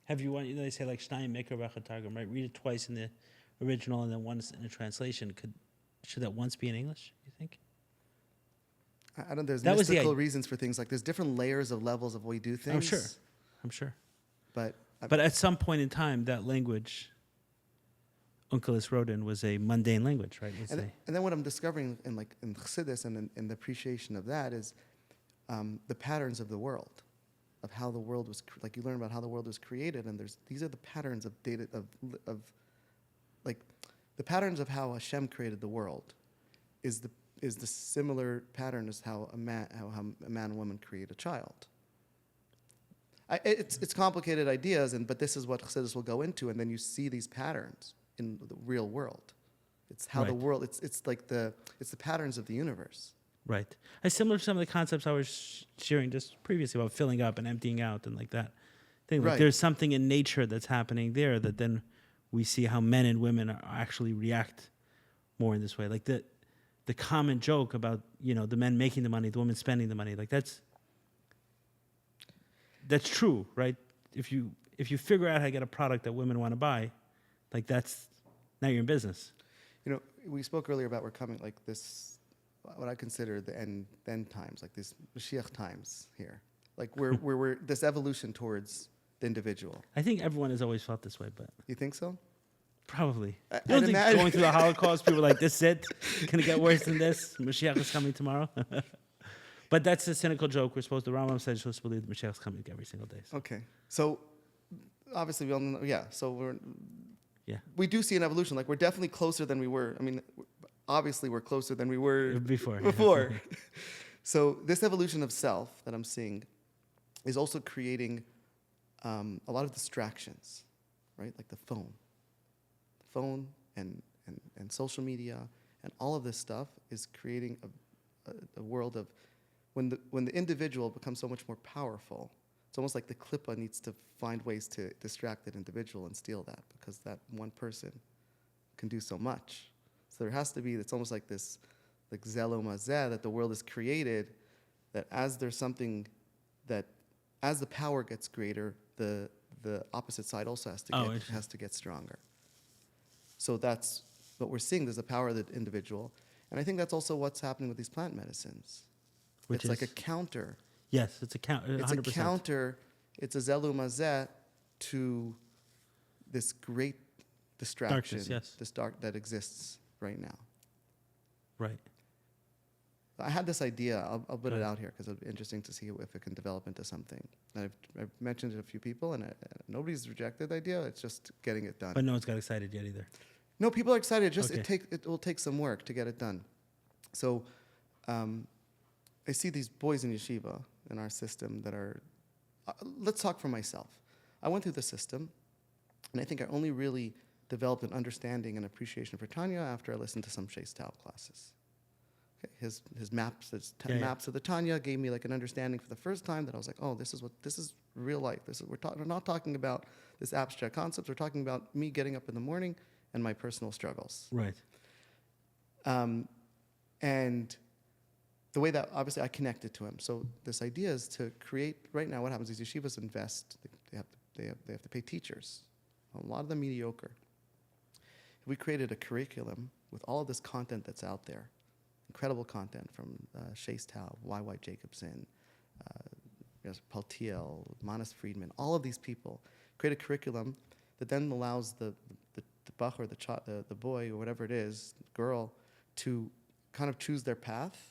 Have you they say Shnayim Meker Targum, right? Read it twice in the original and then once in the translation. Should that once be in English, you think? I don't. There's mystical reasons for things there's different layers of levels of way we do things. I'm sure. But at some point in time, that language Unkelos wrote in was a mundane language, right? And then what I'm discovering in Chassidus and in the appreciation of that is the patterns of the world, of how the world was you learn about how the world was created, and these are the patterns of data of the patterns of how Hashem created the world is the similar pattern as how a man and woman create a child. It's complicated ideas, but this is what Chassidus will go into, and then you see these patterns in the real world. It's how the Right. world. It's like the patterns of the universe. Right. It's similar to some of the concepts I was sharing just previously about filling up and emptying out and like that thing. Like Right. there's something in nature that's happening there that then we see how men and women actually react more in this way. Like the common joke about, the men making the money, the women spending the money. Like that's true, right? If you figure out how to get a product that women want to buy, like now you're in business. We spoke earlier about we're coming like this, what I consider the end times, like this Mashgiach times here. Like we're this evolution towards the individual. I think everyone has always felt this way, but You think so? probably. I- You don't I'd think imagine- going through the Holocaust, people are like, this is it? Can it get worse than this? Mashiach is coming tomorrow? But that's a cynical joke. We're supposed to, Rambam said, you're supposed to believe the Mashiach is coming every single day. So. Okay. So obviously we all know, so Yeah. we do see an evolution. Like we're definitely closer than we were. I mean, obviously we're closer than we were Before. before. So this evolution of self that I'm seeing is also creating a lot of distractions, right? Like the phone and social media and all of this stuff is creating a world of when the individual becomes so much more powerful. It's almost like the klippa needs to find ways to distract that individual and steal that, because that one person can do so much. So there has to be, it's almost like this, like zelo mazeh, that the world is created, that as there's something that, as the power gets greater, the opposite side also has to get stronger. So that's what we're seeing. There's the power of the individual. And I think that's also what's happening with these plant medicines. Which it's like a is- counter. Yes, it's a count. 100%. It's a counter. It's a zelu mazeh to this great distraction, Darkness, yes. this dark that exists right now. Right. I had this idea. I'll put it Right. out here because it'll be interesting to see if it can develop into something. And I've mentioned it to a few people, and nobody's rejected the idea. It's just getting it done. But no one's got excited yet either. No, people are excited. Just Okay. it will take some work to get it done. So, I see these boys in yeshiva in our system that are. Let's talk for myself. I went through the system, and I think I only really developed an understanding and appreciation for Tanya after I listened to some Shei's Taub classes. Okay, his maps, maps of the Tanya gave me like an understanding for the first time that I was like, oh, this is real life. We're not talking about this abstract concepts. We're talking about me getting up in the morning and my personal struggles. Right. And the way that obviously I connected to him. So this idea is to create. Right now, what happens is yeshivas invest. They have to pay teachers. A lot of them mediocre. If we created a curriculum with all of this content that's out there, incredible content from Shei's Taub, Y.Y. Jacobson, Paltiel, Manas Friedman, all of these people, create a curriculum that then allows the bachur, the boy, or whatever it is, girl, to kind of choose their path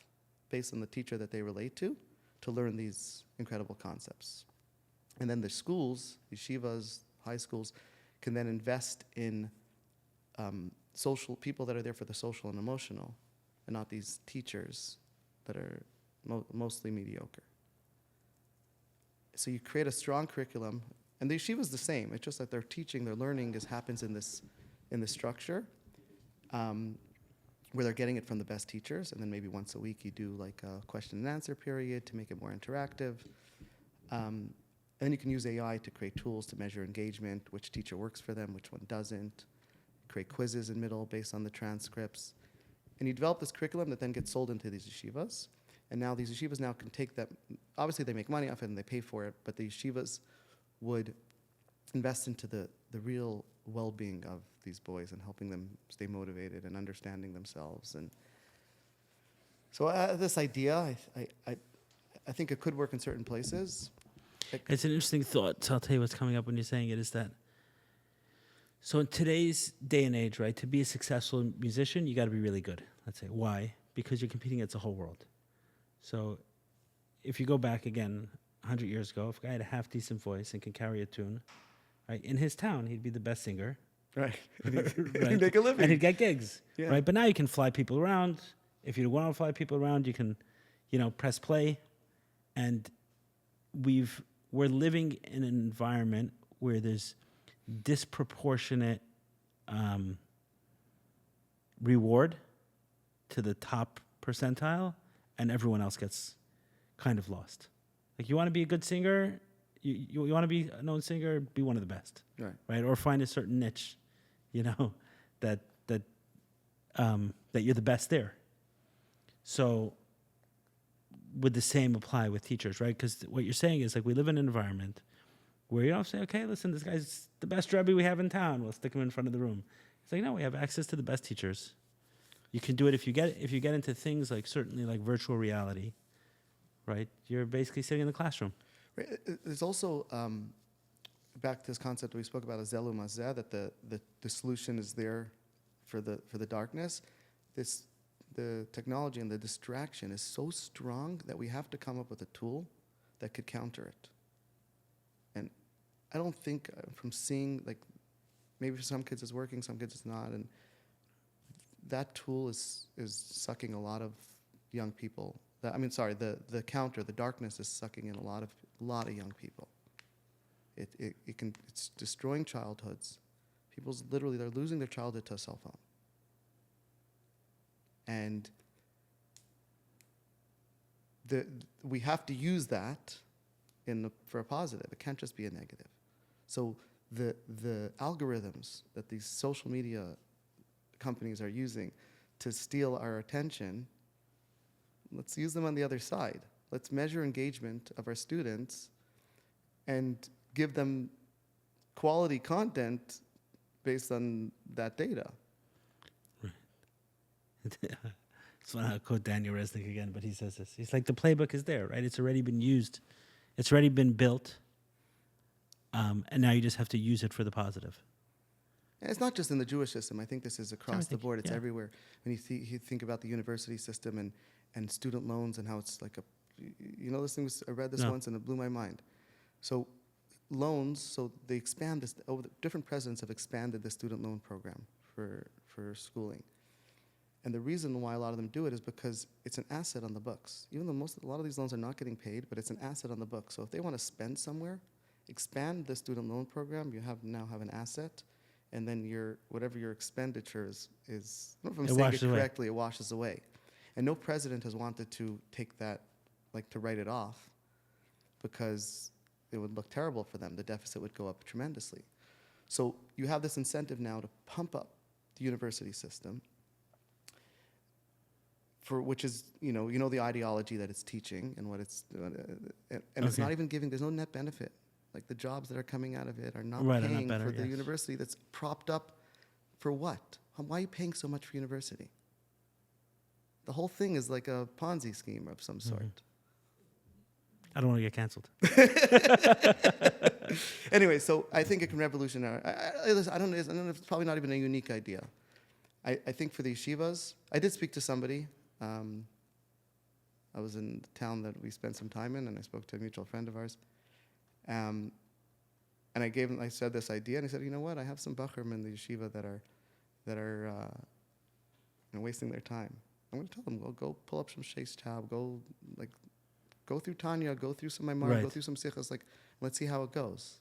based on the teacher that they relate to learn these incredible concepts. And then the schools, yeshivas, high schools, can then invest in social people that are there for the social and emotional, and not these teachers that are mostly mediocre. So you create a strong curriculum, and the yeshiva is the same. It's just that their teaching, their learning happens in this structure, where they're getting it from the best teachers, and then maybe once a week you do like a question and answer period to make it more interactive. And then you can use AI to create tools to measure engagement, which teacher works for them, which one doesn't. Create quizzes in middle based on the transcripts. And you develop this curriculum that then gets sold into these yeshivas. And now these yeshivas now can take that. Obviously, they make money off it and they pay for it, but the yeshivas would invest into the real well-being of these boys and helping them stay motivated and understanding themselves. And so this idea, I think it could work in certain places. It's an interesting thought. So I'll tell you what's coming up when you're saying it is that. So in today's day and age, right, to be a successful musician, you got to be really good. Let's say. Why? Because you're competing against the whole world. So if you go back again 100 years ago, if a guy had a half-decent voice and can carry a tune, right, in his town, he'd be the best singer. Right. Right? He'd make a living. And he'd get gigs. Yeah. Right? But now you can fly people around. If you want to fly people around, you can, press play. And we've we're living in an environment where there's disproportionate reward to the top percentile, and everyone else gets kind of lost. Like, you want to be a good singer, you want to be a known singer, be one of the best, right? Or find a certain niche, that you're the best there. So would the same apply with teachers, right? Because what you're saying is, like, we live in an environment where you don't say, okay, listen, this guy's the best Rebbe we have in town, we'll stick him in front of the room. It's like, no, we have access to the best teachers. You can do it if you get into things like, certainly like virtual reality, right? You're basically sitting in the classroom. Right. There's also, back to this concept we spoke about, Azelu Mazeh, that the solution is there for the darkness. The technology and the distraction is so strong that we have to come up with a tool that could counter it. And I don't think, from seeing, like, maybe for some kids it's working, some kids it's not, and that tool is sucking a lot of young people. The counter, the darkness is sucking in a lot of young people. It's destroying childhoods. They're losing their childhood to a cell phone. And we have to use that for a positive. It can't just be a negative. So the algorithms that these social media companies are using to steal our attention, let's use them on the other side. Let's measure engagement of our students and give them quality content based on that data. So I'll quote Daniel Resnick again, but he says this. He's like, the playbook is there, right? It's already been used. It's already been built. And now you just have to use it for the positive. And it's not just in the Jewish system. I think this is across the board. It's everywhere. When you think about the university system and student loans and how it's like this thing I read this once and it blew my mind. So loans, so they expand this, different presidents have expanded the student loan program for schooling. And the reason why a lot of them do it is because it's an asset on the books. Even though a lot of these loans are not getting paid, but it's an asset on the books. So if they want to spend somewhere, expand the student loan program, you now have an asset, and then whatever your expenditure is I don't know if I'm saying it correctly, it washes away. And no president has wanted to take that, like, to write it off, because it would look terrible for them. The deficit would go up tremendously. So you have this incentive now to pump up the university system, which is, the ideology that it's teaching and what it's, and it's not even giving, there's no net benefit. Like, the jobs that are coming out of it are not paying for the university that's propped up for what? Why are you paying so much for university? The whole thing is like a Ponzi scheme of some sort. I don't want to get canceled. Anyway, so I think it can revolutionize. I don't know, it's probably not even a unique idea. I think for the yeshivas, I did speak to somebody. I was in the town that we spent some time in, and I spoke to a mutual friend of ours. And I said this idea, and he said, you know what? I have some bachrim in the yeshiva that are wasting their time. I'm going to tell them, well, go pull up some Sheikh's tab, go through Tanya, go through some Maimar, go through some Sikhas, let's see how it goes.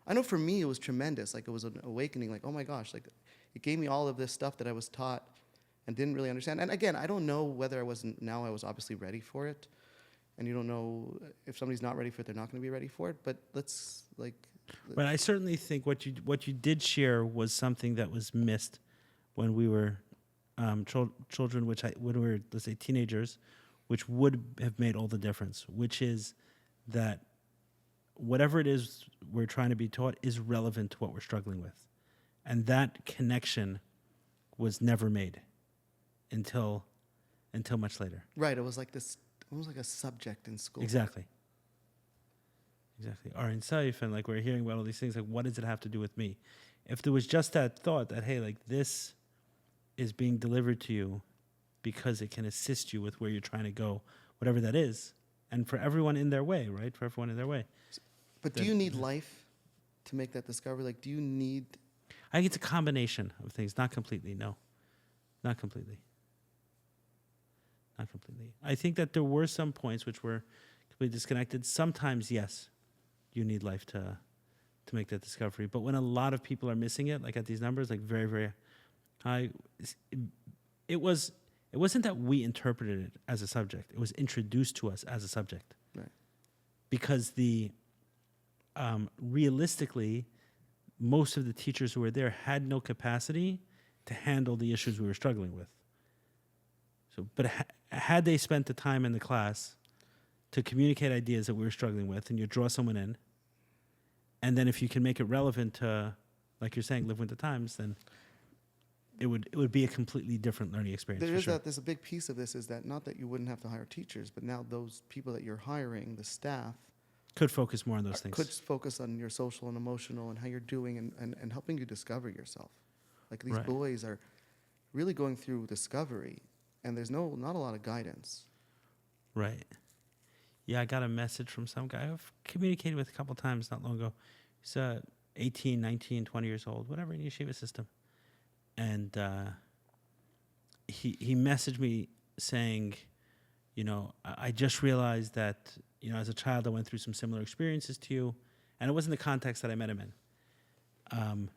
I know for me it was tremendous. Like, it was an awakening. Like, oh my gosh, like, it gave me all of this stuff that I was taught and didn't really understand. And again, I don't know whether I was obviously ready for it. And you don't know if somebody's not ready for it, they're not going to be ready for it. But But I certainly think what you did share was something that was missed when we were children, when we were, let's say, teenagers, which would have made all the difference, which is that whatever it is we're trying to be taught is relevant to what we're struggling with. And that connection was never made until much later. Right. It was like this, almost like a subject in school. Exactly. Or in Saif, and like we're hearing about all these things, like, what does it have to do with me? If there was just that thought that, hey, like, this is being delivered to you because it can assist you with where you're trying to go, whatever that is, and for everyone in their way, right? For everyone in their way. But do you need life to make that discovery? Like, do you need... I think it's a combination of things. Not completely, no. Not completely. I think that there were some points which were completely disconnected. Sometimes, yes. you need life to make that discovery. But when a lot of people are missing it, like at these numbers, like very, very high, it wasn't that we interpreted it as a subject. It was introduced to us as a subject. Right. Because realistically, most of the teachers who were there had no capacity to handle the issues we were struggling with. So, but had they spent the time in the class to communicate ideas that we were struggling with, and you draw someone in, and then if you can make it relevant to, like you're saying, live with the times, then it would be a completely different learning experience. There's a big piece of this is that not that you wouldn't have to hire teachers, but now those people that you're hiring, the staff, could focus more on those things. could focus on your social and emotional and how you're doing and helping you discover yourself. Like these Right. boys are really going through discovery, and there's not a lot of guidance. Right. Yeah, I got a message from some guy I've communicated with a couple times not long ago. He's 18, 19, 20 years old, whatever, in yeshiva system. And he messaged me saying, I just realized that, as a child, I went through some similar experiences to you. And it wasn't the context that I met him in.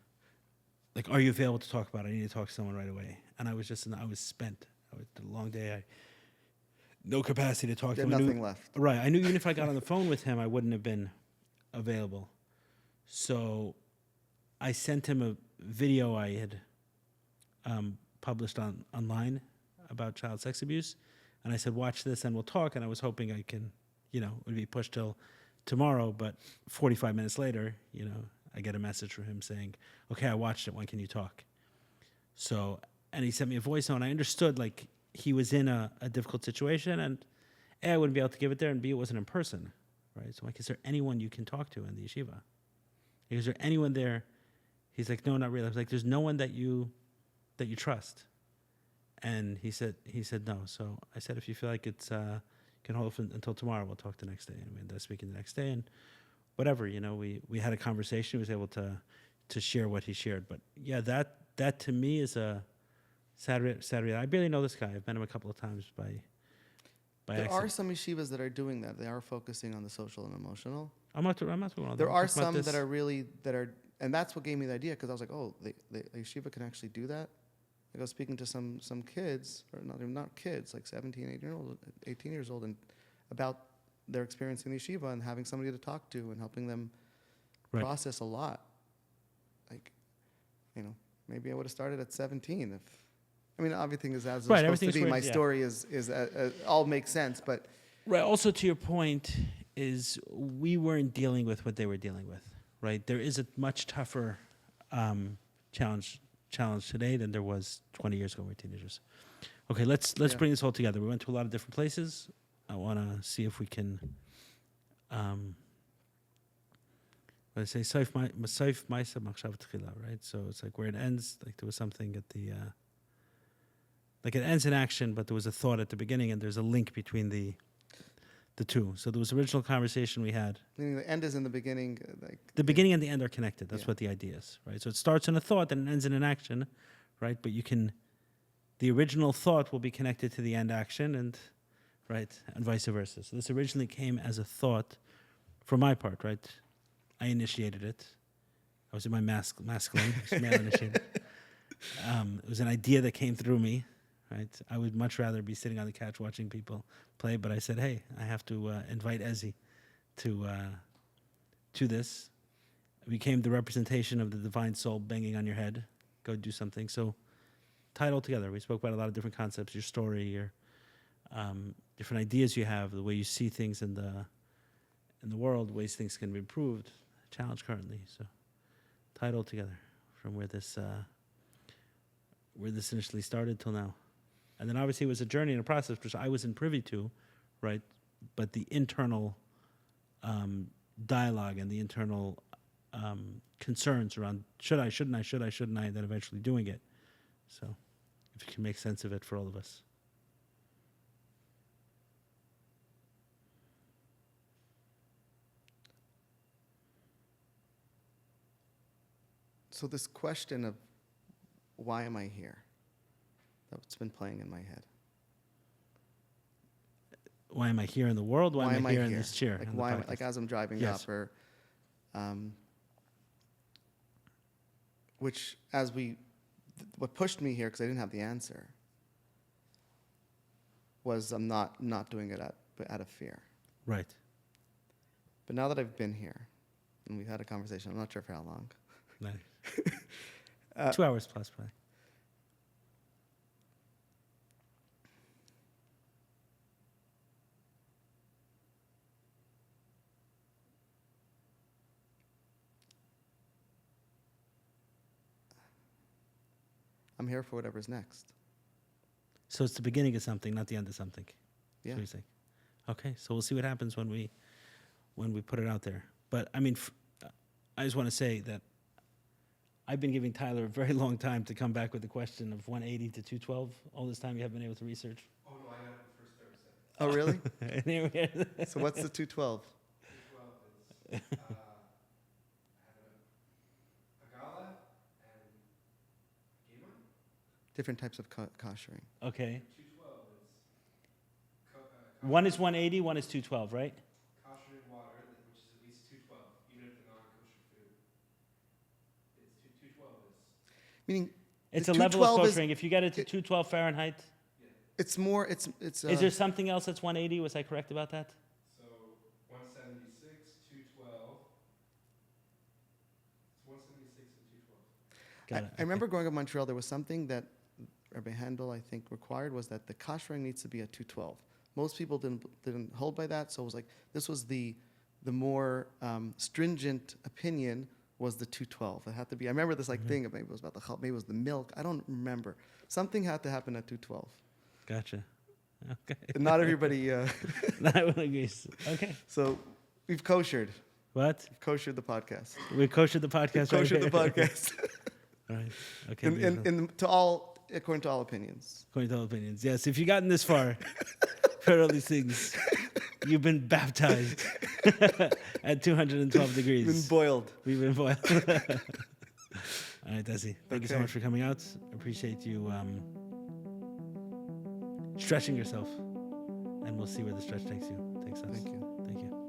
Like, are you available to talk about it? I need to talk to someone right away. And I was spent. I was a long day. No capacity to talk to him. Nothing left. Right. I knew even if I got on the phone with him, I wouldn't have been available. So I sent him a video I had published online about child sex abuse. And I said, watch this and we'll talk. And I was hoping I can, it would be pushed till tomorrow. But 45 minutes later, I get a message from him saying, okay, I watched it. When can you talk? So, and he sent me a voice note. And I understood, like, he was in a difficult situation, and A, I wouldn't be able to give it there, and B, it wasn't in person, right? So, like, is there anyone you can talk to in the yeshiva? Is there anyone there? He's like, no, not really. I was like, there's no one that you trust. And he said no. So I said, if you feel like it's you can hold it until tomorrow, we'll talk the next day. And we ended up speaking the next day, and whatever, we had a conversation. He was able to share what he shared. But yeah, that to me is a Saturday. I barely know this guy. I've met him a couple of times by There accident. are some yeshivas that are doing that. They are focusing on the social and emotional. I'm not talking about There them. are I'm talking about some this. that are, and that's what gave me the idea, because I was like, oh, the yeshiva can actually do that. Like I was speaking to some kids, or not kids, like 17, 18 years old, and about their experience in the yeshiva and having somebody to talk to and helping them Right. process a lot. Like, maybe I would have started at 17 if. I mean, everything is as it's Right, supposed to everything's be. where- My yeah. story is all makes sense, but Right. Also, to your point, is we weren't dealing with what they were dealing with. Right. There is a much tougher challenge today than there was 20 years ago when we were teenagers. Okay, let's Yeah. bring this all together. We went to a lot of different places. I want to see if we can. What I say, saif ma'isa machshav tchila, right? So it's like where it ends. Like there was something at the. Like it ends in action, but there was a thought at the beginning, and there's a link between the two. So there was original conversation we had. meaning the end is in the beginning. Like The beginning and the end are connected. That's Yeah. what the idea is, right? So it starts in a thought and it ends in an action, right? But the original thought will be connected to the end action, and right, and vice versa. So this originally came as a thought, for my part, right? I initiated it. I was in my masculine, male initiated. It was an idea that came through me. Right, I would much rather be sitting on the couch watching people play, but I said, "Hey, I have to invite Ezzy to this." It became the representation of the divine soul banging on your head. Go do something. So, tie it all together. We spoke about a lot of different concepts: your story, your different ideas you have, the way you see things in the world, ways things can be improved. Challenge currently. So, tie it all together from where this initially started till now. And then obviously it was a journey and a process which I wasn't privy to, right? But the internal dialogue and the internal concerns around should I, shouldn't I, then eventually doing it. So if you can make sense of it for all of us. So this question of why am I here? That's been playing in my head. Why am I here in the world? Why am I here in this chair? Like on the why? podcast? Like as I'm driving Yes. up, or Which, what pushed me here, because I didn't have the answer, was I'm not doing it out of fear. Right. But now that I've been here, and we've had a conversation, I'm not sure for how long. Nice. 2 hours plus, probably. I'm here for whatever's next. So it's the beginning of something, not the end of something. Yeah. That's what you're saying. Okay, so we'll see what happens when we put it out there. But I mean, I just want to say that I've been giving Tyler a very long time to come back with the question of 180 to 212. All this time you haven't been able to research. Oh, no, I got it the first 30 seconds. Oh, really? And here we are. So what's the 212? 212 is, I have a gala and a gema. Different types of koshering. Okay. 212 is One is 180, one is 212, right? kosher water, which is at least 212, even if the non-kosher food. It's 212 is, Meaning, It's the a level of 212 is- koshering. If you get it to 212 Fahrenheit, it's more, it's. is there something else that's 180? Was I correct about that? so 176, 212. It's 176 and 212. Got it, I okay. remember growing up in Montreal, there was something that Rabbi Handel, I think, required, was that the koshering needs to be at 212. Most people didn't hold by that, so it was like, this was the more stringent opinion was the 212. It had to be, I remember this thing, maybe it was about maybe it was the milk, I don't remember. Something had to happen at 212. Gotcha. Okay. And not everybody, Not everyone agrees. Okay. so we've koshered. What? We've koshered the podcast. We koshered the podcast. Koshered the right? podcast. All right. Okay. beautiful. According to all opinions. According to all opinions. Yes. If you've gotten this far, for all these things, you've been baptized at 212 degrees. Been boiled. We've been boiled. All right, Ezzy. Thank you so Okay. much for coming out. Appreciate you stretching yourself. And we'll see where the stretch takes you. Thank you. Thank you.